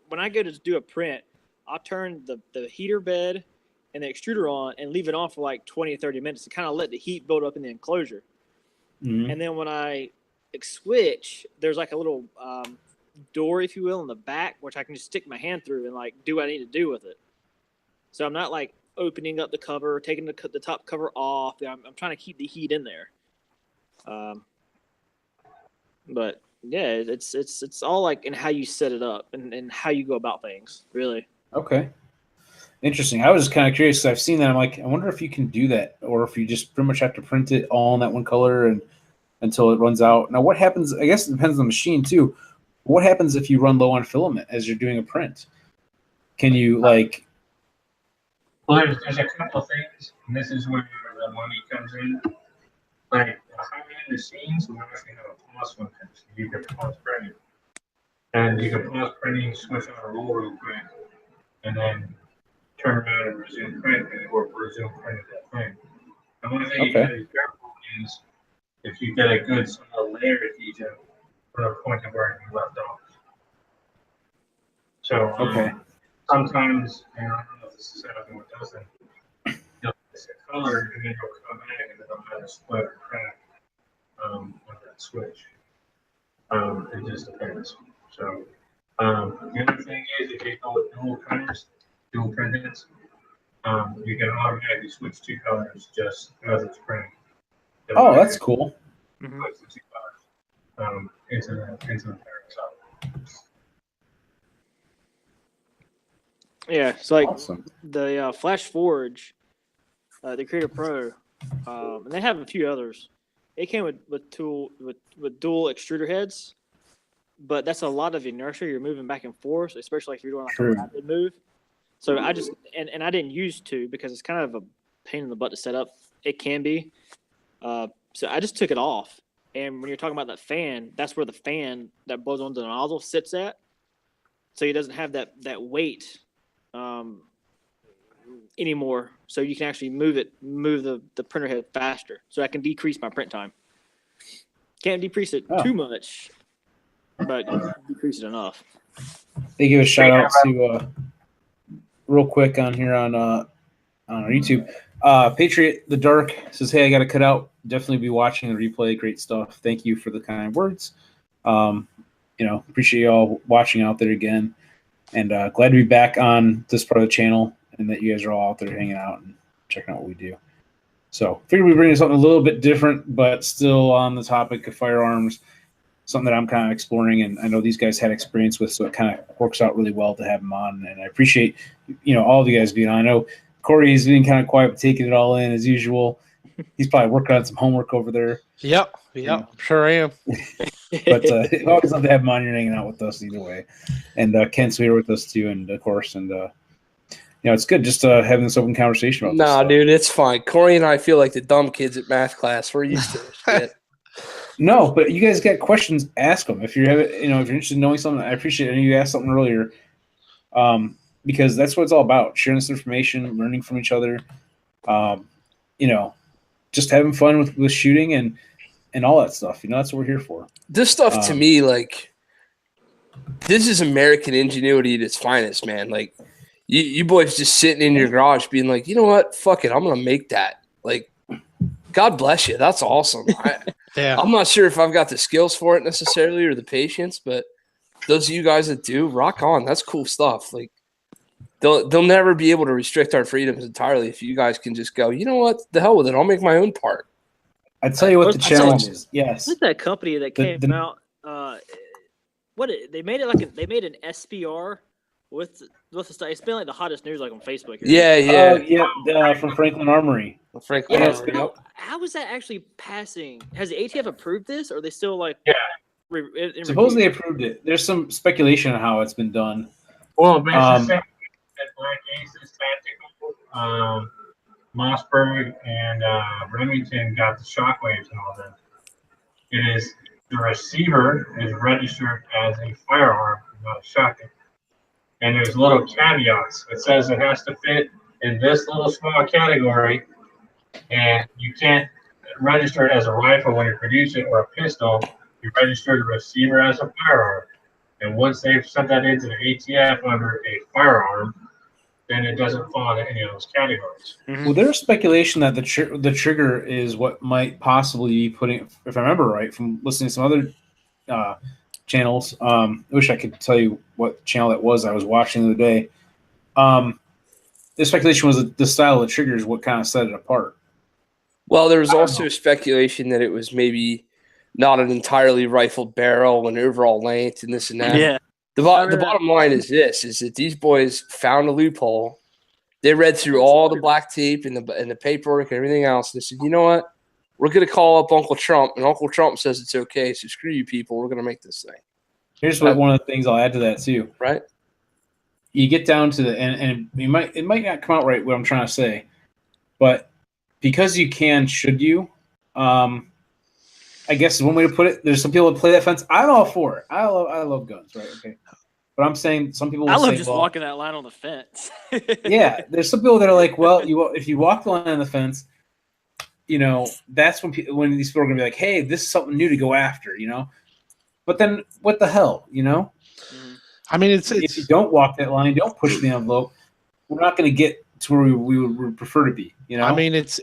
when I go to do a print, I'll turn the heater bed and the extruder on and leave it on for like 20 or 30 minutes to kind of let the heat build up in the enclosure. And then when I switch, there's like a little door, if you will, in the back, which I can just stick my hand through and like do what I need to do with it. So I'm not like opening up the cover, taking the top cover off. I'm trying to keep the heat in there. But yeah, it's all like in how you set it up and how you go about things, really. Okay. Interesting. I was just kind of curious because I've seen that. I'm like, I wonder if you can do that or if you just pretty much have to print it all in that one color and until it runs out. Now, what happens? I guess it depends on the machine too. What happens if you run low on filament as you're doing a print? Can you like? Well, there's a couple of things, and this is where the money comes in. Like high-end machines will actually have a pause function, so you can pause printing, and you can pause printing, switch on a roll real quick, and then turn around and resume print, or resume printing that thing. And one thing you gotta be careful is if you get a good solid layer adhesion from the point of where you left off. So Okay. Sometimes, and I don't know if this is set up in what does it, you'll it's a color and then you'll come back and it'll either split or crack on that switch. It just depends. So the other thing is if you go with dual printers, dual print heads, you can automatically switch two colors just as it's printing. Oh, that's cool. Mhm. Switch the two colors into the pairing. So Yeah, so like Awesome. the Flash Forge, the Creator Pro, and they have a few others. It came with dual extruder heads, but that's a lot of inertia. You're moving back and forth, especially if you're doing like True. a rapid move. So I just and I didn't use to because it's kind of a pain in the butt to set up. It can be. So I just took it off. And when you're talking about that fan, that's where the fan that blows onto the nozzle sits at. So it doesn't have that weight anymore. So you can actually move the printer head faster. So I can decrease my print time. Can't decrease it too much, but decrease it enough. They give a shout out to real quick on here on our YouTube. Patriot the Dark says, "Hey, I got to cut out. Definitely be watching the replay. Great stuff. Thank you for the kind words. Appreciate you all watching out there again, and glad to be back on this part of the channel, and that you guys are all out there hanging out and checking out what we do. So, figured we bring something a little bit different, but still on the topic of firearms. Something that I'm kind of exploring, and I know these guys had experience with, so it kind of works out really well to have them on. And I appreciate, all of you guys being on. I know Corey's being kind of quiet, but taking it all in as usual. He's probably working on some homework over there. Yep, sure I am. But always love to have him on here hanging out with us either way. And Kent's here with us too, and of course, and it's good just having this open conversation about this stuff. Dude, it's fine. Corey and I feel like the dumb kids at math class. We're used to this shit. No, but you guys got questions, ask them. If you're if you're interested in knowing something, I appreciate it. And you asked something earlier, because that's what it's all about: sharing this information, learning from each other. Just having fun with shooting and all that stuff. That's what we're here for. This stuff to me, like, this is American ingenuity at its finest, man. Like, you boys just sitting in your garage being like, you know what? Fuck it. I'm going to make that. Like, God bless you. That's awesome. Yeah. I'm not sure if I've got the skills for it necessarily or the patience, but those of you guys that do, rock on. That's cool stuff. Like, they'll never be able to restrict our freedoms entirely if you guys can just go, you know what? The hell with it. I'll make my own part. I'd tell you what the challenge is. Yes. What's that company that came out? They made it they made an SPR with the stuff. It's been like the hottest news like on Facebook. Yeah. From Franklin Armory. How is that actually passing? Has the ATF approved this, or are they still like? Yeah. Suppose they approved it. There's some speculation on how it's been done. Well, basically, at Black Aces Tactical, Mossberg and Remington got the shockwaves and all that. It is the receiver is registered as a firearm, not a shotgun. And there's little caveats. It says it has to fit in this little small category, and you can't register it as a rifle when you produce it or a pistol. You register the receiver as a firearm. And once they've sent that into the ATF under a firearm, then it doesn't fall into any of those categories. Mm-hmm. Well, there's speculation that the trigger is what might possibly be putting, if I remember right, from listening to some other channels. I wish I could tell you what channel that was I was watching the other day. The speculation was that the style of the trigger is what kind of set it apart. Well, there was also speculation that it was maybe not an entirely rifled barrel and overall length and this and that. Yeah. The bottom line is this, is that these boys found a loophole. They read through all the black tape and the paperwork and everything else. And they said, you know what? We're going to call up Uncle Trump, and Uncle Trump says it's okay, so screw you people. We're going to make this thing. Here's one of the things I'll add to that too. Right? You get down to and it might not come out right what I'm trying to say, but because you can, should you? I guess is one way to put it. There's some people that play that fence. I'm all for it. I love guns, right? Okay. But I'm saying some people will I love say, just walking that line on the fence. Yeah, there's some people that are like, well, if you walk the line on the fence, that's when these people are gonna be like, hey, this is something new to go after, But then what the hell, I mean, if you don't walk that line, don't push the envelope, we're not going to get to where we would prefer to be. You know, I mean, it's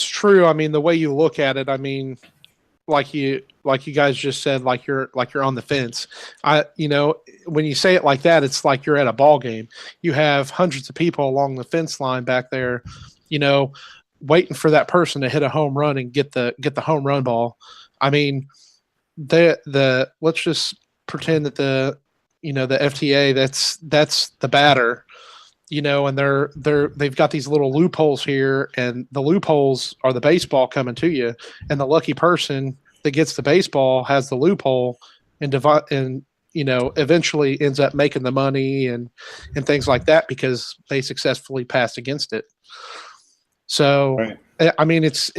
true. I mean, the way you look at it, I mean, like you guys just said, like you're on the fence. When you say it like that, it's like you're at a ball game. You have hundreds of people along the fence line back there, waiting for that person to hit a home run and get the home run ball. I mean, the let's just pretend that the FTA, that's the batter, and they've got these little loopholes here, and the loopholes are the baseball coming to you, and the lucky person that gets the baseball has the loophole and eventually ends up making the money and things like that because they successfully passed against it. So, right. I mean, it's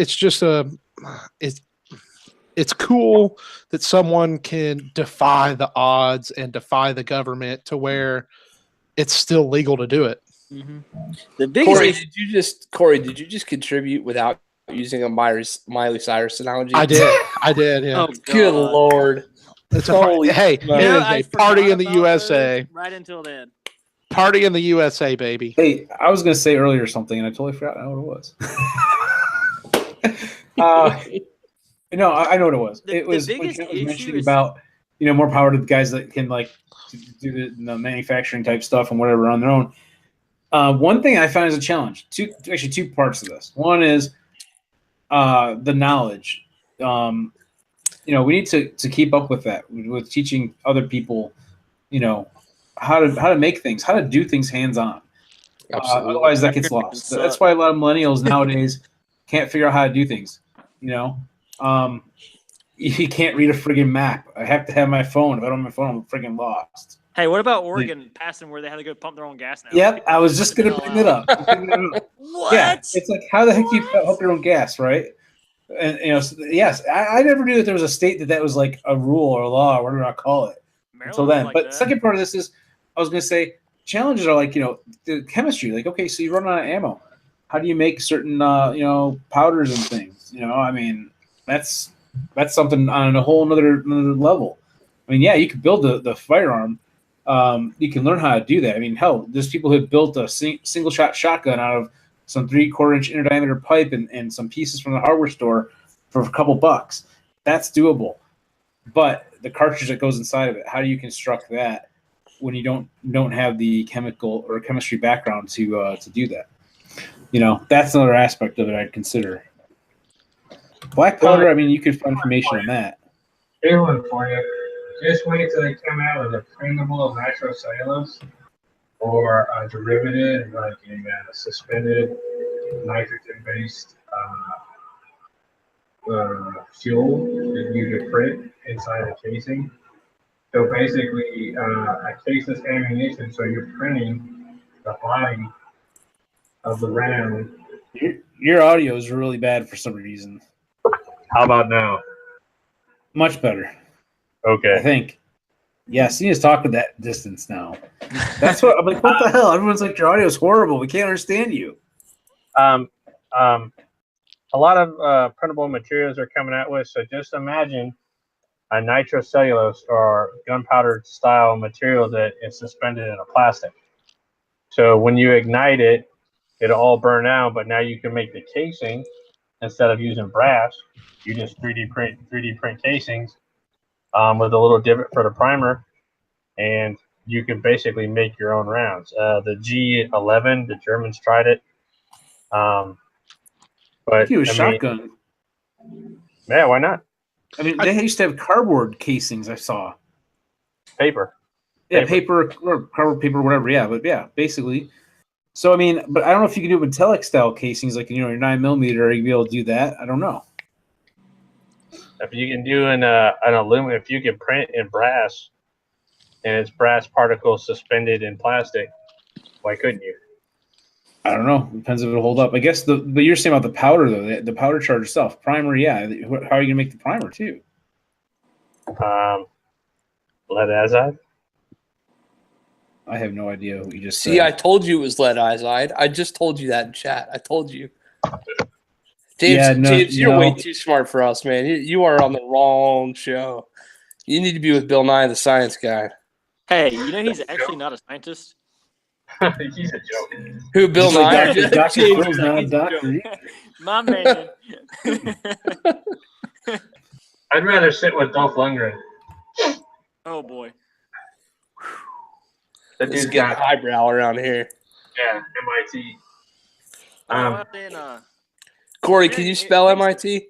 cool that someone can defy the odds and defy the government to where it's still legal to do it. Mm-hmm. The biggest Corey, did you just contribute without using a Miley Cyrus analogy? I did. Yeah. Oh, good Lord. It's a party in the USA. Right until then. Party in the USA, baby. Hey, I was going to say earlier something, and I totally forgot what it was. No, I know what it was. It was when Kent was mentioning about, more power to the guys that can do the manufacturing type stuff and whatever on their own. One thing I found is a challenge. Two parts of this. One is the knowledge. We need to keep up with that, with teaching other people, how to make things, how to do things hands-on. Otherwise, that gets lost. That's why a lot of millennials nowadays can't figure out how to do things. You can't read a friggin' map. I have to have my phone. If I don't have my phone, I'm friggin' lost. Hey, what about Oregon passing where they had to go pump their own gas now? Yep, I was just going to bring it up. What? Yeah, it's like, how the heck do you pump your own gas, right? And, yes, I never knew that there was a state that was like a rule or a law or whatever I call it until then. Like but second part of this is, I was going to say, challenges are like, the chemistry. Like, okay, so you run out of ammo. How do you make certain, powders and things? I mean, that's something on a whole another level. I mean, yeah, you could build the firearm. You can learn how to do that. I mean, hell, there's people who have built a single shot shotgun out of some 3/4 inch inner diameter pipe and some pieces from the hardware store for a couple bucks. That's doable. But the cartridge that goes inside of it, how do you construct that when you don't have the chemical or chemistry background to do that? That's another aspect of it I'd consider. Black powder, I mean, you could find information on that. Here's one for you. Just wait till they come out with a printable nitrocellulose or a derivative like a suspended nitrogen-based fuel that you could print inside the casing. So basically, a caseless ammunition, so you're printing the body of the round. Your audio is really bad for some reason. How about now? Much better. Okay. I think. Yeah, see us talk with that distance now. That's what I'm like, what the hell? Everyone's like, your audio is horrible. We can't understand you. A lot of printable materials are coming out with, so just imagine a nitrocellulose or gunpowder style material that is suspended in a plastic. So when you ignite it, it'll all burn out, but now you can make the casing instead of using brass. You just 3D print casings with a little divot for the primer, and you can basically make your own rounds. The G11, the Germans tried it. But it was shotgun. Yeah, why not? I mean, they used to have cardboard casings. I saw paper. Yeah, paper or cardboard paper, whatever. Yeah, but yeah, basically. So I mean, but I don't know if you can do metallic style casings, like your 9mm. You'd be able to do that. I don't know. If you can do an aluminum, if you can print in brass, and it's brass particles suspended in plastic, why couldn't you? I don't know. Depends if it'll hold up. I guess but you're saying about the powder though, the powder charge itself. Primer, yeah. How are you gonna make the primer too? Lead azide. I have no idea what you just said. See, I told you it was lead azide. I just told you that in chat. I told you. James, you're way too smart for us, man. You are on the wrong show. You need to be with Bill Nye, the Science Guy. Hey, you know he's actually not a scientist. He's a joke. Who, Bill Just like Nye? Dr. James Phil's is not a he's doctor. joke. My man. I'd rather sit with Dolph Lundgren. Oh boy. That Let's dude's get got highbrow around here. MIT. Oh, what happened? Corey, can you spell MIT?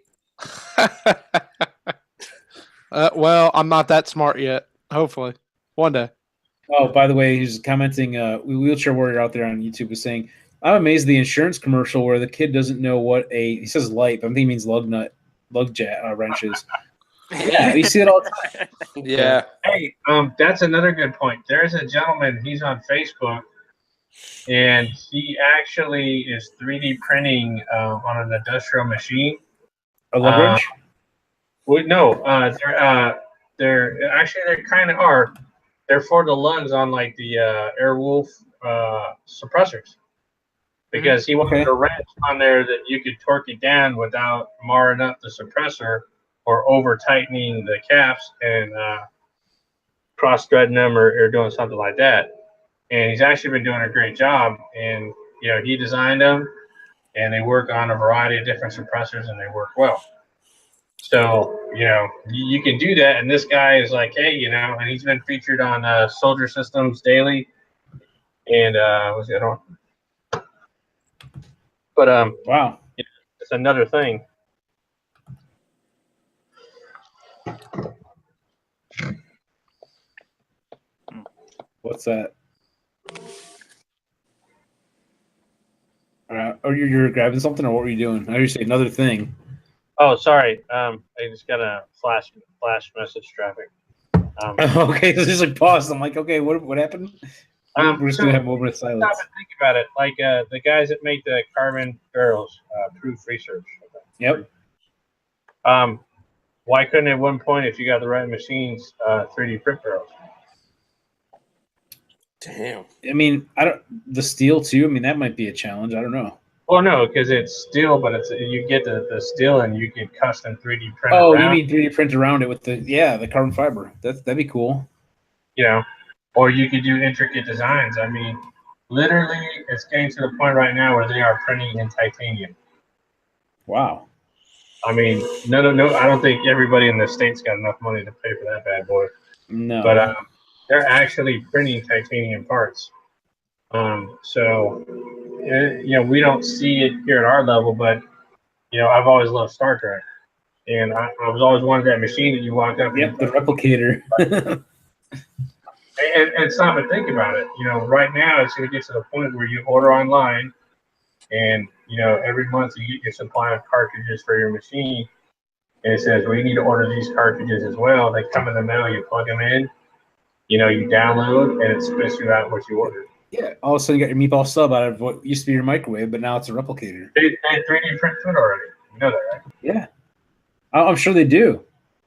Well, I'm not that smart yet. Hopefully, one day. Oh, by the way, he's commenting. Wheelchair Warrior out there on YouTube is saying, "I'm amazed at the insurance commercial where the kid doesn't know what he says light, but I think he means lug wrenches." Yeah, you see it all the time. Yeah. Hey, that's another good point. There's a gentleman. He's on Facebook, and he actually is 3D printing on an industrial machine. A lug wrench? Well, no, they kind of are. They're for the lugs on like the Airwolf suppressors, because he wanted a wrench on there that you could torque it down without marring up the suppressor or over tightening the caps and cross threading them or doing something like that. And he's actually been doing a great job. And he designed them, and they work on a variety of different suppressors, and they work well. So, you can do that. And this guy is like, hey, and he's been featured on Soldier Systems Daily. And what's the other one? But Wow. it's another thing. What's that? Or you're grabbing something, or what were you doing? I heard you say another thing. Oh, sorry. I just got a flash message traffic. Okay, so just like paused. I'm like, okay, what happened? We're just gonna have a moment of silence. Stop and think about it. Like the guys that make the carbon barrels, proof research. Yep. Why couldn't at one point, if you got the right machines, 3D print barrels? Damn. I mean, the steel too. I mean, that might be a challenge. I don't know. Well, no, because it's steel, but you get the steel and you can custom 3D print. Oh, around. you mean 3D print around it with the carbon fiber? That'd be cool. Or you could do intricate designs. I mean, literally, it's getting to the point right now where they are printing in titanium. Wow. I mean, no, I don't think everybody in the States got enough money to pay for that bad boy. No. But they're actually printing titanium parts. So, we don't see it here at our level, but, I've always loved Star Trek. And I was always wanted that machine that you walk up. Yep, the replicator. and stop and think about it. Right now it's going to get to the point where you order online, and every month you get your supply of cartridges for your machine, and it says, well, you need to order these cartridges as well. They come in the mail. You plug them in. You download, and it spits you out what you ordered. Yeah, all of a sudden you got your meatball sub out of what used to be your microwave, but now it's a replicator. They 3D print food already. You know that, right? Yeah, I'm sure they do.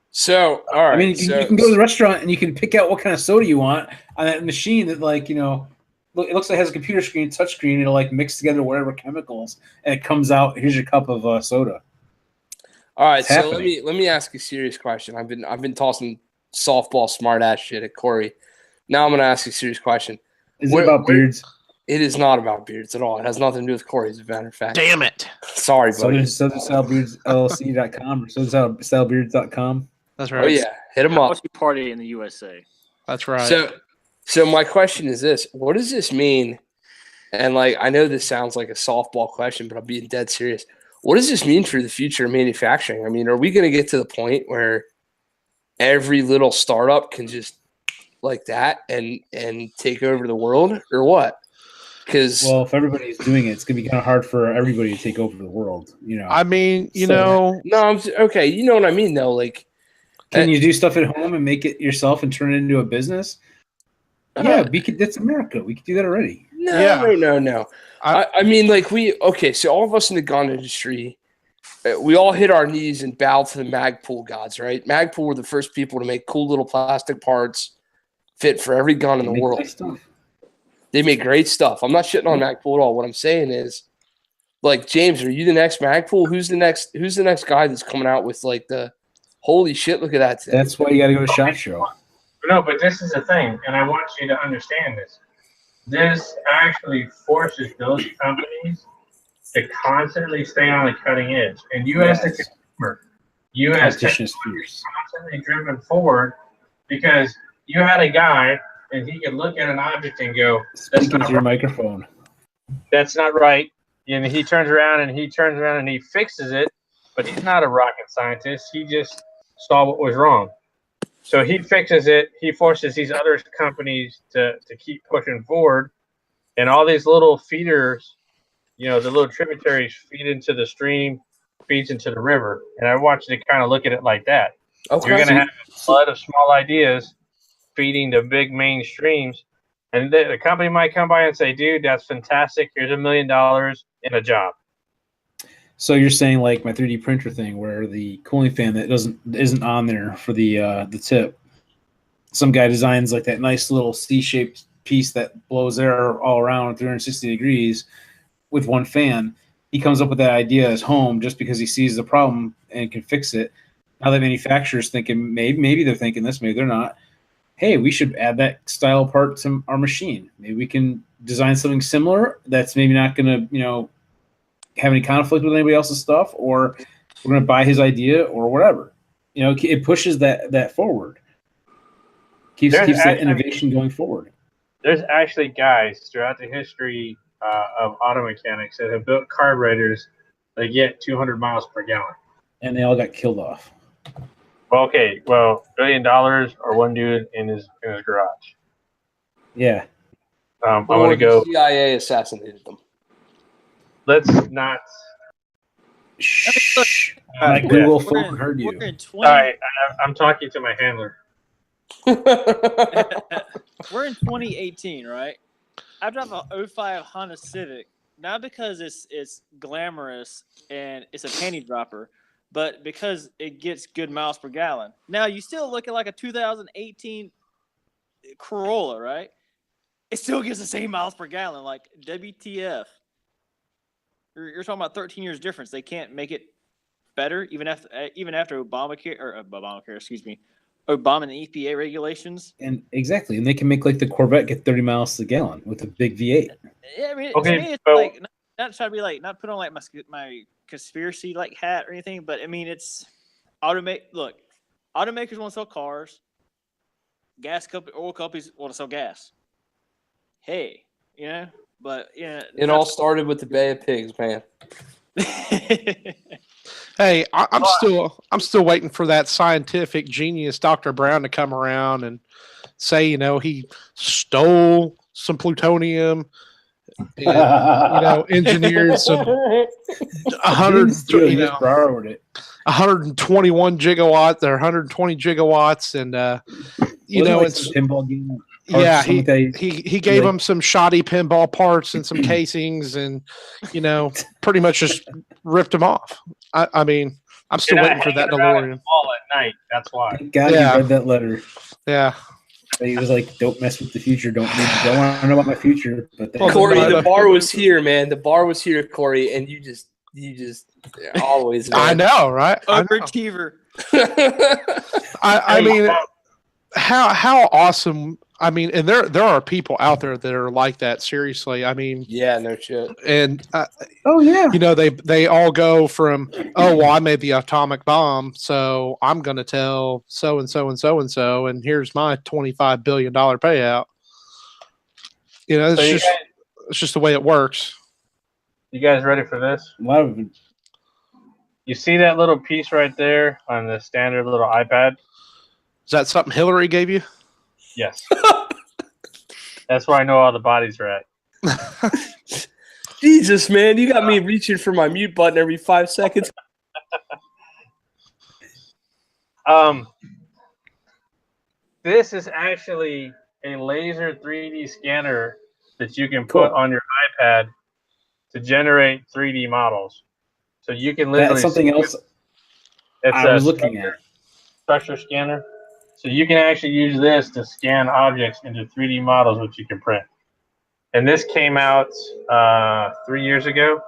So, all right. I mean, you can go to the restaurant and you can pick out what kind of soda you want on that machine that, like, it looks like it has a computer screen, touch screen. It'll like mix together whatever chemicals, and it comes out. Here's your cup of soda. All right, It's so happening. let me ask you a serious question. I've been tossing softball smart ass shit at Corey. Now I'm gonna ask you a serious question. Is it about beards? It is not about beards at all. It has nothing to do with Corey, as a matter of fact. Damn it! Sorry, buddy. Southern Style Beards LLC.com or SouthernStyleBeards.com. That's right. Oh yeah, hit him up. What's your party in the USA? That's right. So my question is this: what does this mean? And like, I know this sounds like a softball question, but I'm being dead serious. What does this mean for the future of manufacturing? I mean, are we going to get to the point where every little startup can just like that and take over the world, or what? Because if everybody's doing it, it's going to be kind of hard for everybody to take over the world. I mean, no, okay, you know what I mean, though. Like, can you do stuff at home and make it yourself and turn it into a business? Yeah, that's America. We could do that already. No. I mean, like, so all of us in the gun industry, we all hit our knees and bow to the Magpul gods, right? Magpul were the first people to make cool little plastic parts fit for every gun in the world. Nice stuff. They make great stuff. I'm not shitting on Magpul at all. What I'm saying is, like, James, are you the next Magpul? Who's the next guy that's coming out with like the holy shit? Look at that thing. That's why you got to go to SHOT Show. No, but this is the thing, and I want you to understand this. This actually forces those companies to constantly stay on the cutting edge. And you as the consumer, you as competition is fierce. constantly driven forward because you had a guy and he could look at an object and go, "That's Speak not into your right. microphone. That's not right." And he turns around and he fixes it, but he's not a rocket scientist. He just saw what was wrong. So he fixes it. He forces these other companies to keep pushing forward. And all these little feeders, the little tributaries feed into the stream, feeds into the river. And I want you to kind of look at it like that. Okay. You're going to have a flood of small ideas feeding the big main streams. And the company might come by and say, dude, that's fantastic. Here's $1 million in a job. So you're saying like my 3D printer thing, where the cooling fan that isn't on there for the tip. Some guy designs like that nice little C-shaped piece that blows air all around 360 degrees with one fan. He comes up with that idea at his home just because he sees the problem and can fix it. Now the manufacturer's thinking, maybe they're thinking this, maybe they're not. Hey, we should add that style part to our machine. Maybe we can design something similar that's maybe not going to, have any conflict with anybody else's stuff, or we're going to buy his idea or whatever. It pushes that forward. Keeps that innovation going forward. There's actually guys throughout the history of auto mechanics that have built carburetors that get 200 miles per gallon. And they all got killed off. Well, okay. Well, $1 billion or one dude in his garage. Yeah. I want to go. CIA assassinated them. Let's not. Shh. My Google phone heard you. We're in All right, I'm talking to my handler. We're in 2018, right? I drive a 05 Honda Civic, not because it's glamorous and it's a panty dropper, but because it gets good miles per gallon. Now, you still look at like a 2018 Corolla, right? It still gets the same miles per gallon. Like, WTF. You're talking about 13 years difference. They can't make it better, even after Obama and the EPA regulations. And exactly, and they can make like the Corvette get 30 miles to the gallon with a big V8. Yeah, I mean, Okay, to me, it's so- like not trying to be like, not put on like my conspiracy like hat or anything, but I mean, it's Look, automakers want to sell cars. Oil companies want to sell gas. Hey, but yeah, It all started with the Bay of Pigs, man. Hey, I'm still waiting for that scientific genius, Dr. Brown, to come around and say, he stole some plutonium, and, engineered some 121 gigawatts or 120 gigawatts, and it's pinball game. Yeah, he gave him some shoddy pinball parts and some casings, and pretty much just ripped him off. I mean, I'm still waiting for that DeLorean. All at night. That's why. God, Yeah. he read that letter. Yeah. He was like, "Don't mess with the future. Don't want to know about my future." But then, Corey, the bar was here, man. The bar was here, Corey, and you just always. Man. I know, right? Overachiever. I mean, how awesome. I mean, and there are people out there that are like that. Seriously, I mean, yeah, no shit. And yeah, they all go from, oh well, I made the atomic bomb, so I'm going to tell so and so and so and so, and here's my $25 billion payout. It's just the way it works. You guys ready for this? You see that little piece right there on the standard little iPad? Is that something Hillary gave you? Yes. That's where I know all the bodies are at. Jesus, man, you got me reaching for my mute button every 5 seconds. This is actually a laser 3D scanner that you can put on your iPad to generate 3D models. So you can literally. That's something else. I was looking at structure scanner. So you can actually use this to scan objects into 3D models, which you can print. And this came out 3 years ago.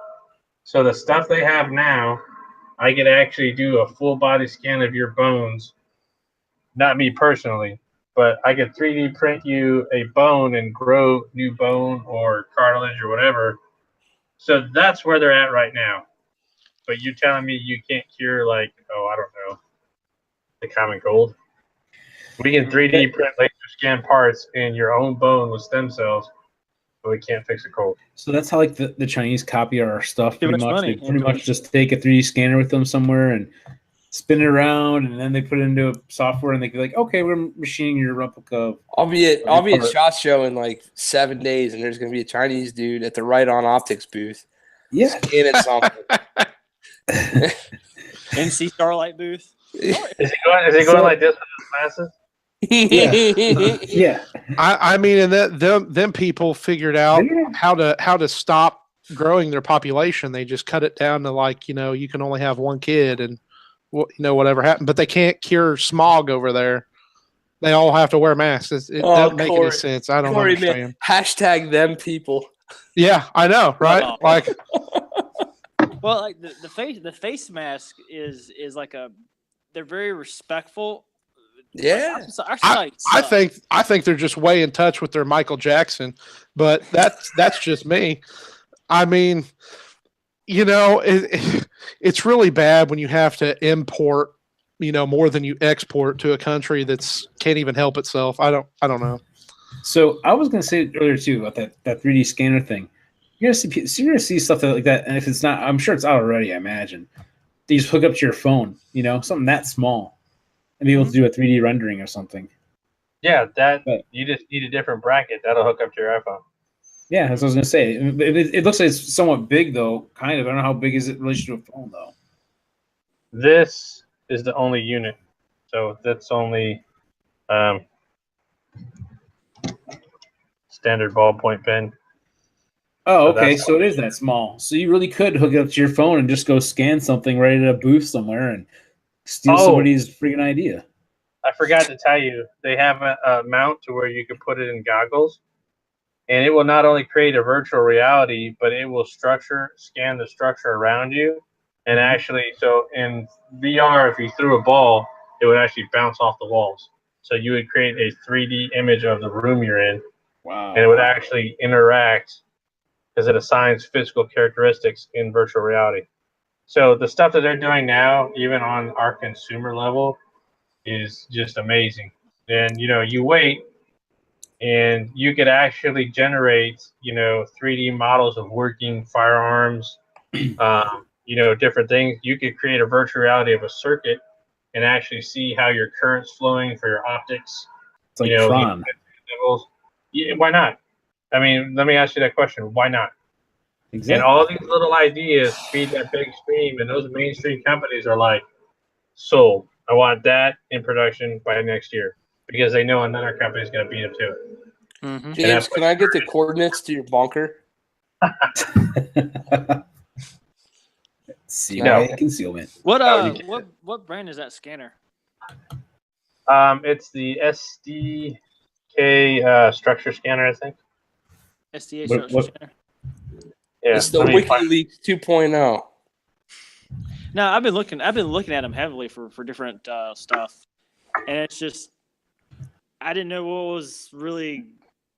So the stuff they have now, I could actually do a full body scan of your bones. Not me personally, but I could 3D print you a bone and grow new bone or cartilage or whatever. So that's where they're at right now. But you telling me you can't cure, like, I don't know, the common cold? We can 3D print laser scan parts in your own bone with stem cells, but we can't fix a cold. So that's how like the Chinese copy our stuff Too pretty much much. money. They pretty much just take a 3D scanner with them somewhere and spin it around, and then they put it into a software, and they be like, okay, we're machining your replica. I'll be at SHOT Show in like 7 days, and there's gonna be a Chinese dude at the Right On Optics booth. Yeah. Scanning something. NC Starlight booth. Is he going like this with his glasses? Yeah. I mean, and them people figured out how to stop growing their population. They just cut it down to like, you can only have one kid, and whatever happened. But they can't cure smog over there. They all have to wear masks. It doesn't make any sense. I don't understand. Man, hashtag them people. Yeah, I know, right? Like, well, like the face mask is like they're very respectful. Yeah, I think they're just way in touch with their Michael Jackson, but that's just me. I mean, it's really bad when you have to import, more than you export to a country that's can't even help itself. I don't know. So I was going to say earlier too about that 3D scanner thing. You're going to see stuff like that, and if it's not, I'm sure it's out already. I imagine they just hook up to your phone, something that small, and be able to do a 3D rendering or something. Yeah, you just need a different bracket that'll hook up to your iPhone. Yeah, that's what I was going to say. It looks like it's somewhat big, though, kind of. I don't know how big is it in relation to a phone, though. This is the only unit. So that's only standard ballpoint pen. Oh, okay. So it is that small. So you really could hook it up to your phone and just go scan something right at a booth somewhere and steal somebody's freaking idea. I forgot to tell you, they have a mount to where you can put it in goggles. And it will not only create a virtual reality, but it will scan the structure around you. And actually, so in VR, if you threw a ball, it would actually bounce off the walls. So you would create a 3D image of the room you're in. Wow. And it would actually interact because it assigns physical characteristics in virtual reality. So the stuff that they're doing now, even on our consumer level, is just amazing. And, you wait, and you could actually generate, 3D models of working firearms, different things. You could create a virtual reality of a circuit and actually see how your current's flowing for your optics. It's like Tron. Yeah, why not? I mean, let me ask you that question. Why not? Exactly. And all these little ideas feed that big stream, and those mainstream companies are like, sold. I want that in production by next year because they know another company is going to beat them to it. Mm-hmm. James, can I get the coordinates to your bunker? CIA concealment. What brand is that scanner? It's the SDK structure scanner, I think. SDA structure scanner. Yeah, it's the WikiLeaks 2.0. No, I've been looking at them heavily for different stuff, and it's just I didn't know what was really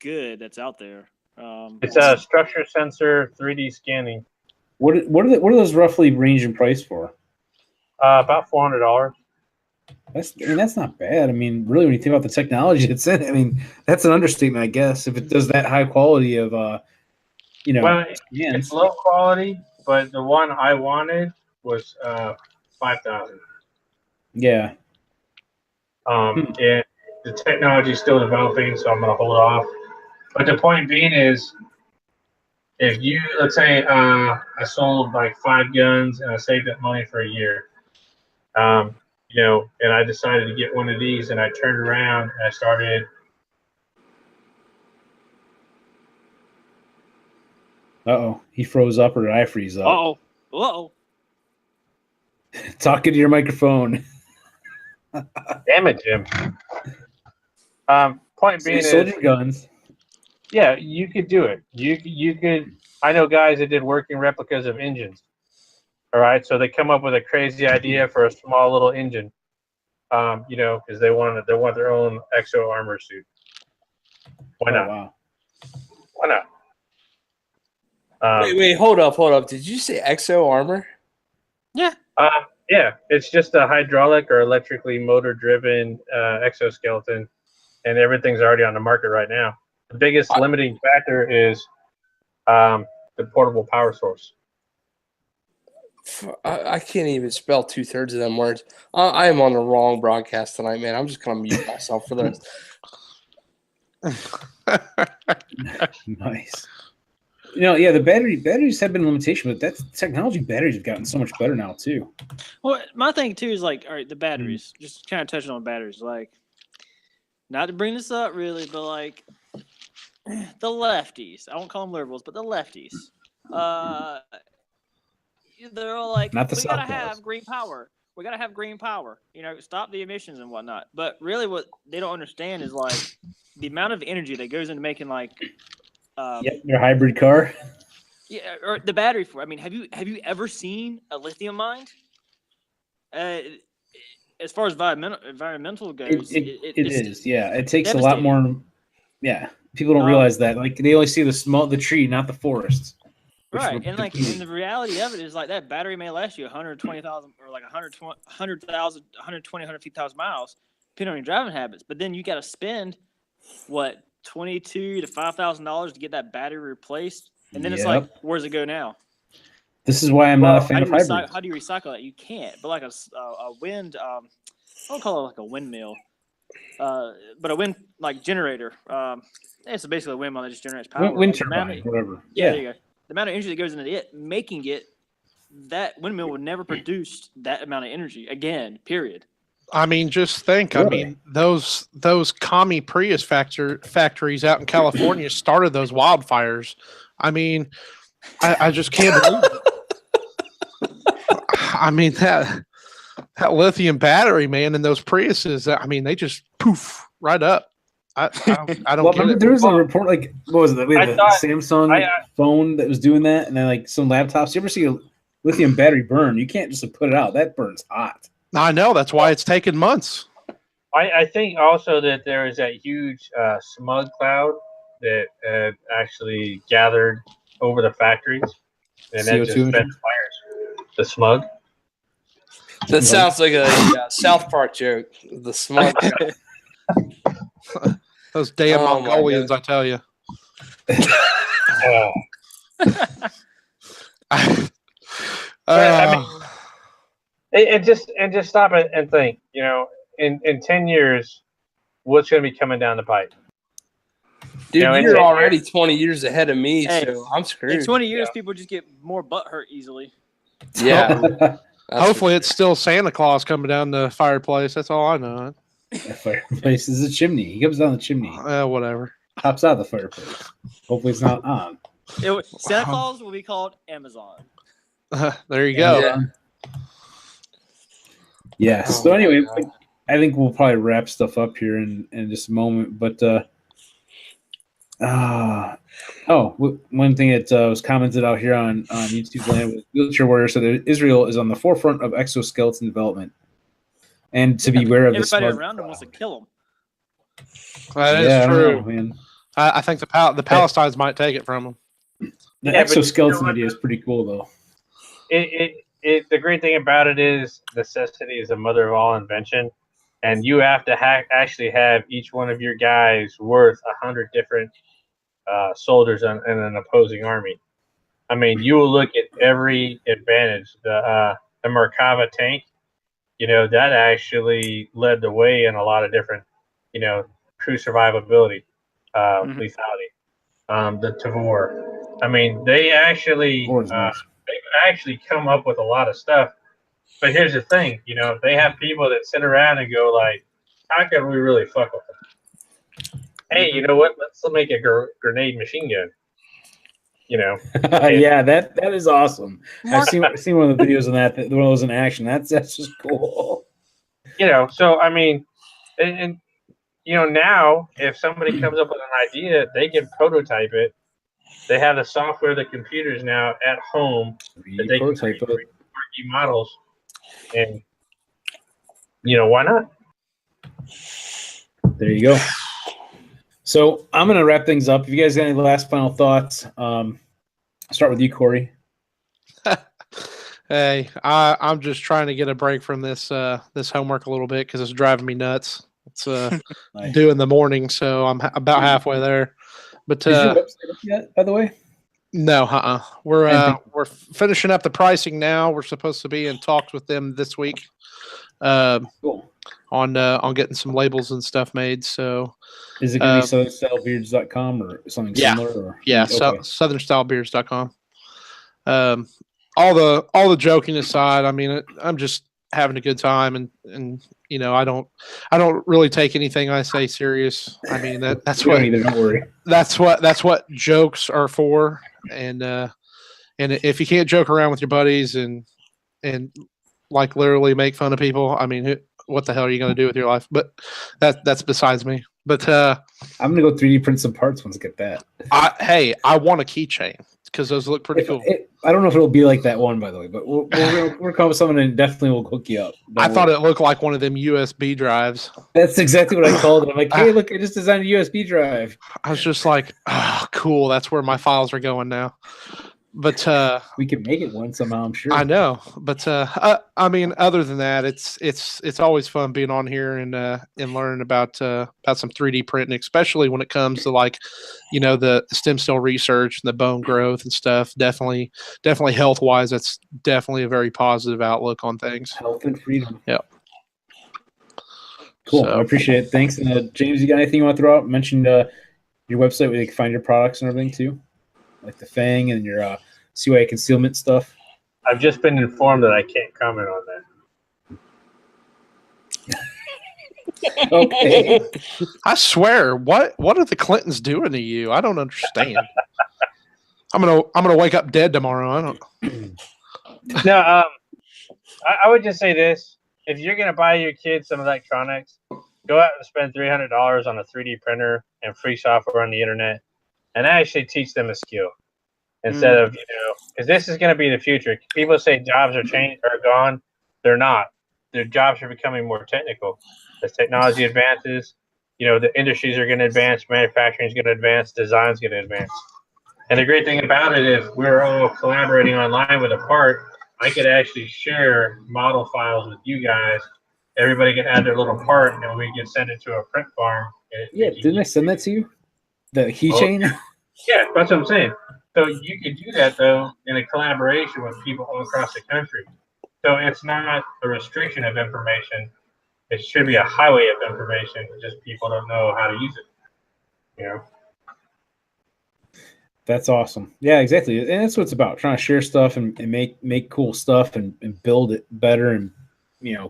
good that's out there. It's a structure sensor 3D scanning. What are those roughly range in price for? About $400. That's not bad. I mean, really, when you think about the technology that's in it, I mean, that's an understatement, I guess. If it does that high quality of, well, it's low quality, but the one I wanted was $5,000. Yeah. And the technology is still developing, so I'm going to hold off. But the point being is, if you, let's say, I sold like 5 guns and I saved that money for a year, and I decided to get one of these, and I turned around and I started. Uh-oh, he froze up, or did I freeze up? Uh-oh. Talking to your microphone. Damn it, Jim. Point being is, sold your guns. Yeah, you could do it. You could. I know guys that did working replicas of engines. All right, so they come up with a crazy idea for a small little engine. You know, because they want their own exo armor suit. Why not? Wow. Why not? Wait, hold up. Did you say exo armor? Yeah. Yeah, it's just a hydraulic or electrically motor-driven exoskeleton, and everything's already on the market right now. The biggest limiting factor is the portable power source. I can't even spell 2/3 of them words. I am on the wrong broadcast tonight, man. I'm just gonna mute myself for this. Nice. You know, yeah, the batteries have been a limitation, but that's technology. Batteries have gotten so much better now too. Well, my thing too is like, all right, the batteries. Just kind of touching on batteries, like, not to bring this up really, but like the lefties. I won't call them liberals, but the lefties. They're all like, Not the we gotta softballs. have green power. We gotta have green power. You know, stop the emissions and whatnot. But really, what they don't understand is like the amount of energy that goes into making like. Your hybrid car. Yeah, or the battery for. I mean, have you ever seen a lithium mine? As far as environmental goes, It is. Yeah, it takes a lot devastating. more. Yeah, people don't realize that. Like they only see the tree, not the forest. Right, and like, and the reality of it is like that battery may last you 120,000 or like 120,000, 150,000 miles, depending on your driving habits. But then you got to spend what $22,000 to $5,000 to get that battery replaced, and then it's like, where's it go now? This is why I'm not a fan of hybrids. How do you recycle that? You can't. But like a wind, I don't call it like a windmill, but a wind like generator. It's basically a windmill that just generates power. Wind turbine, whatever. Yeah, there you go. The amount of energy that goes into it, making it, that windmill would never produce that amount of energy again. Period. I mean, just think. Really? I mean, those commie Prius factories out in California started those wildfires. I mean, I just can't believe it. I mean, that lithium battery, man, and those Priuses, I mean, they just poof right up. I don't get it. There was a report, like, what was it? We had a thought- Samsung phone that was doing that, and then like some laptops. You ever see a lithium battery burn? You can't just put it out. That burns hot. I know. That's why it's taken months. I think also that there is that huge smog cloud that actually gathered over the factories, and that just CO2 fed fires. The smog. That sounds like a South Park joke. The smug. Those damn Oh, my Mongolians, I tell you. I mean, and just stop it and think. You know, in 10 years, what's going to be coming down the pipe? Dude, You know, you're already 20 years ahead of me, Hey, so I'm screwed. In 20 years, people just get more butt hurt easily. Yeah. Hopefully, it's still Santa Claus coming down the fireplace. That's all I know. The fireplace is a chimney. He comes down the chimney, Whatever. hops out of the fireplace. Hopefully, it's not on. Santa Claus will be called Amazon. There you go. Yeah. Yeah. Oh, So anyway, my God. I think we'll probably wrap stuff up here in just a moment. But one thing that was commented out here on YouTube land was Wheelchair Warrior said that Israel is on the forefront of exoskeleton development, and to be aware of this. Everybody around him wants to kill him. That is I don't true. know, man. I think the Palestinians might take it from them. The Yeah, but exoskeleton you know what? idea is pretty cool, though. The great thing about it is necessity is the mother of all invention, and you have to actually have each one of your guys worth 100 different soldiers in an opposing army. I mean, you will look at every advantage. The Merkava tank, you know, that actually led the way in a lot of different, you know, crew survivability, lethality. The Tavor. I mean, they actually come up with a lot of stuff. But here's the thing, you know, they have people that sit around and go like, how can we really fuck with them? Hey, you know what? Let's make a grenade machine gun. You know. Yeah, that is awesome. I've seen one of the videos on that. One of those in action. That's just cool. You know, so I mean, and you know, now if somebody comes up with an idea, they can prototype it. They have the software, the computers now at home that they can create models, and you know, why not? There you go. So I'm going to wrap things up. If you guys got any last final thoughts, start with you, Corey. Hey, I'm just trying to get a break from this this homework a little bit because it's driving me nuts. It's Nice. due in the morning, so I'm about halfway there. But Is your website up yet, by the way? no, we're finishing up the pricing now. We're supposed to be in talks with them this week. Cool. On getting some labels and stuff made. So is it going to be southernstylebeards.com or something similar? Or? Yeah, okay. southernstylebeards.com. All the joking aside, I mean, I'm just having a good time, and you know, I don't really take anything I say serious. I mean, that's what either, don't worry. That's what jokes are for, and if you can't joke around with your buddies and like literally make fun of people, I mean, what the hell are you going to do with your life? But that's besides me. But I'm gonna go 3D print some parts once I get that. I want a keychain because those look pretty cool. I don't know if it'll be like that one, by the way, but we're coming with someone and definitely will hook you up. I thought it looked like one of them USB drives. That's exactly what I called it. I'm like, hey, look, I just designed a USB drive. I was just like, oh, cool. That's where my files are going now. But we can make it one somehow, I'm sure. I know, but I mean, other than that, it's always fun being on here and learning about some 3D printing, especially when it comes to, like, you know, the stem cell research and the bone growth and stuff. Definitely health wise, that's definitely a very positive outlook on things. Health and freedom. Yeah. Cool. So, I appreciate it. Thanks. And James, you got anything you want to throw out? Mentioned your website where you can find your products and everything too, like the Fang and your CYA concealment stuff. I've just been informed that I can't comment on that. Okay. I swear, what are the Clintons doing to you? I don't understand. I'm gonna wake up dead tomorrow. I don't. No, I would just say this: if you're gonna buy your kids some electronics, go out and spend $300 on a 3D printer and free software on the internet, and actually teach them a skill. Instead of, because this is going to be the future. People say jobs are gone. They're not. Their jobs are becoming more technical. As technology advances, the industries are going to advance, manufacturing is going to advance, design is going to advance. And the great thing about it is we're all collaborating online with a part. I could actually share model files with you guys. Everybody can add their little part, and we can send it to a print farm. Yeah, didn't I send that to you? The keychain? Yeah, that's what I'm saying. So you could do that, though, in a collaboration with people all across the country. So it's not a restriction of information. It should be a highway of information. Just people don't know how to use it. That's awesome. Yeah, exactly. And that's what it's about, trying to share stuff and make cool stuff and build it better and,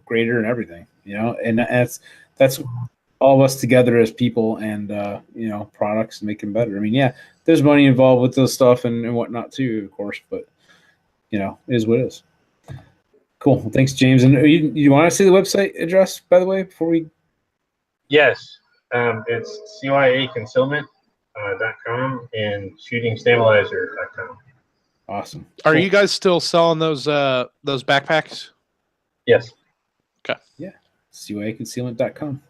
greater and everything, and that's all of us together as people and, products and make them better. I mean, yeah, there's money involved with this stuff and whatnot too, of course, but, it is what it is. Cool. Well, thanks, James. And you want to see the website address, by the way, before we? Yes. It's CYAconcealment.com and shootingstabilizer.com. Awesome. Are cool. you guys still selling those backpacks? Yes. Okay. Yeah. CYAconcealment.com.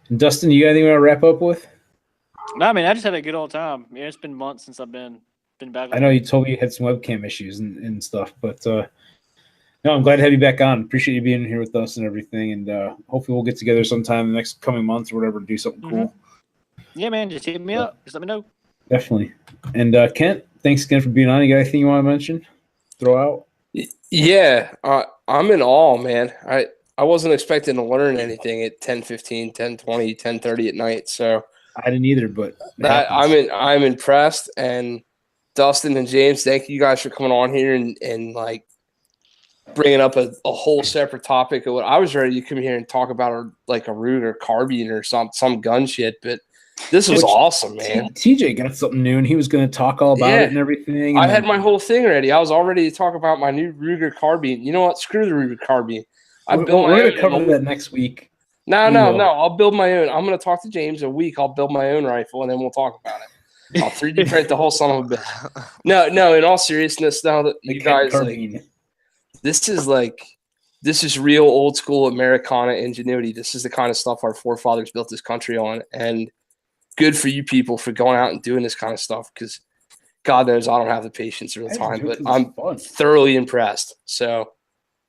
And Dustin, you got anything you want to wrap up with? No, I mean, I just had a good old time. Yeah, it's been months since I've been back. I know you told me you had some webcam issues and stuff, but no, I'm glad to have you back on. Appreciate you being here with us and everything, and hopefully we'll get together sometime in the next coming months or whatever to do something cool. Yeah, man, just hit me up. Just let me know. Definitely. And Kent, thanks again for being on. You got anything you want to mention? Throw out? Yeah, I'm in awe, man. I wasn't expecting to learn anything at 10:15, 10:20, 10:30 at night. So I didn't either, but I'm impressed. And Dustin and James, thank you guys for coming on here and like bringing up a whole separate topic of what I was ready to come here and talk about, like a Ruger carbine or some gun shit. But this was awesome, man. TJ got something new, and he was going to talk all about it and everything. I had my whole thing ready. I was all ready to talk about my new Ruger carbine. You know what? Screw the Ruger carbine. We're going to cover that next week. No. I'll build my own. I'm going to talk to James a week. I'll build my own rifle, and then we'll talk about it. I'll 3D print the whole son of a bitch. No. In all seriousness, now that you guys, like, this is like, this is real old school Americana ingenuity. This is the kind of stuff our forefathers built this country on. And good for you people for going out and doing this kind of stuff, because God knows I don't have the patience or the time, but I'm thoroughly impressed. So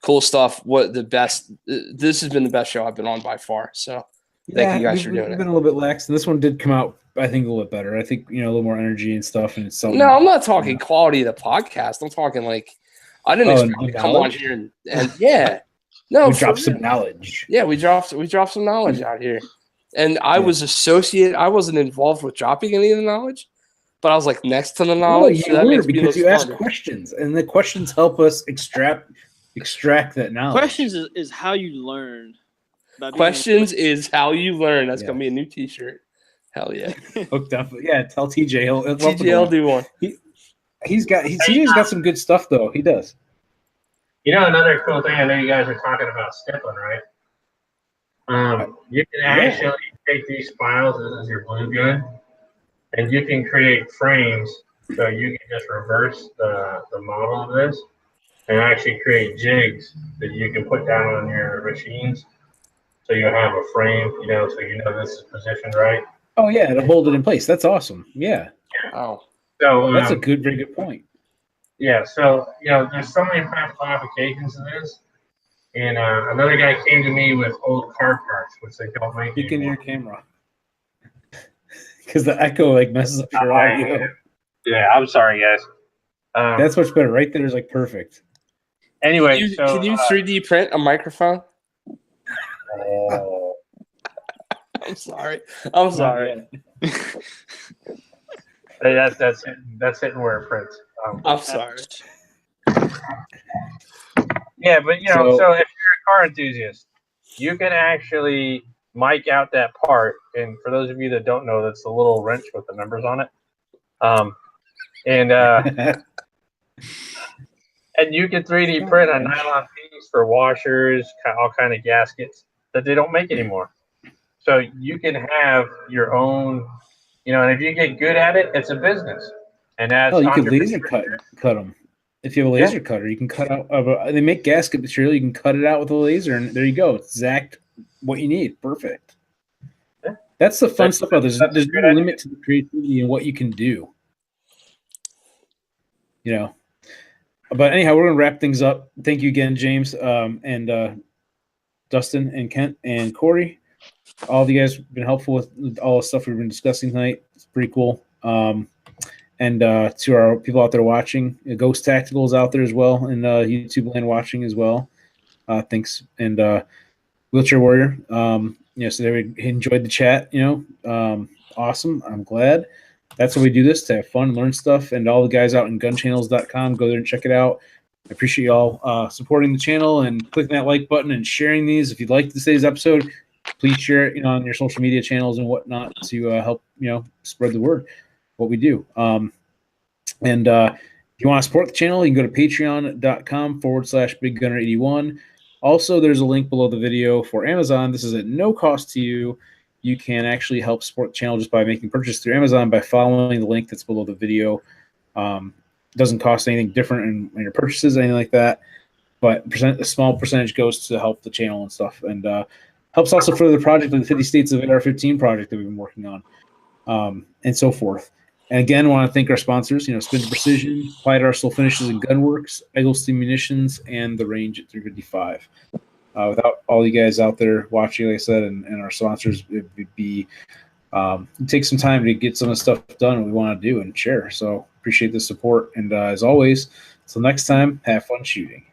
cool stuff. This has been the best show I've been on by far. So thank you guys for doing it. We've been a little bit lax, and this one did come out, I think, a little bit better. I think, a little more energy and stuff. And it's something. No, I'm not talking quality of the podcast. I'm talking like, I didn't expect to come on here and yeah. No, we dropped some knowledge. Yeah, we dropped some knowledge out here. And I was associated. I wasn't involved with dropping any of the knowledge, but I was like next to the knowledge. Well, you were, because you ask questions, and the questions help us extract that knowledge. Questions is how you learn. Questions is how you learn. That's gonna be a new T-shirt. Hell yeah! Hooked up. Yeah, tell TJ. He'll do one. TJ's got some good stuff though. He does. Another cool thing. I know you guys are talking about stippling, right? You can actually take these files. This is your glue gun, and you can create frames. So you can just reverse the model of this, and actually create jigs that you can put down on your machines. So you have a frame, so this is positioned right. Oh yeah, to hold it in place. That's awesome. Yeah. Oh. So that's a very good point. Yeah. So there's so many practical applications to this. And another guy came to me with old car parts, which they don't make. Speak in your camera, because the echo messes up your audio. Yeah, I'm sorry, guys. That's much better. Right there is perfect. Anyway, can you 3D print a microphone? I'm sorry. Hey, that's hitting where it prints. I'm sorry. Yeah, but so if you're a car enthusiast, you can actually mic out that part. And for those of you that don't know, that's the little wrench with the numbers on it. And you can 3D print a nylon piece for washers, all kind of gaskets that they don't make anymore. So you can have your own, and if you get good at it, it's a business. And that's you can laser cut them. If you have a laser cutter, you can cut out. They make gasket material. You can cut it out with a laser, and there you go. It's exact what you need. Perfect. Yeah. That's the fun stuff. There's no limit to the creativity and what you can do. But anyhow, we're gonna wrap things up. Thank you again, James, and Dustin, and Kent, and Corey. All of you guys have been helpful with all the stuff we've been discussing tonight. It's pretty cool. And to our people out there watching, Ghost Tacticals out there as well, and YouTube land watching as well. Thanks. And Wheelchair Warrior. So they enjoyed the chat. Awesome. I'm glad. That's why we do this, to have fun, learn stuff. And all the guys out in gunchannels.com, go there and check it out. I appreciate y'all supporting the channel and clicking that like button and sharing these. If you'd like today's episode, please share it on your social media channels and whatnot to help spread the word what we do. And if you want to support the channel, you can go to patreon.com/BigGunner81. Also, there's a link below the video for Amazon. This is at no cost to you. You can actually help support the channel just by making purchase through Amazon by following the link that's below the video. It doesn't cost anything different in your purchases, anything like that. But a small percentage goes to help the channel and stuff. And helps also further the project of the 50 States of AR-15 project that we've been working on, and so forth. And again, I want to thank our sponsors, Spin to Precision, Applied Arsenal Finishes and Gunworks, Eggleston Munitions, and The Range at 355. Without all you guys out there watching, like I said, and our sponsors, it would be take some time to get some of the stuff done we want to do and share. So appreciate the support. And as always, until next time, have fun shooting.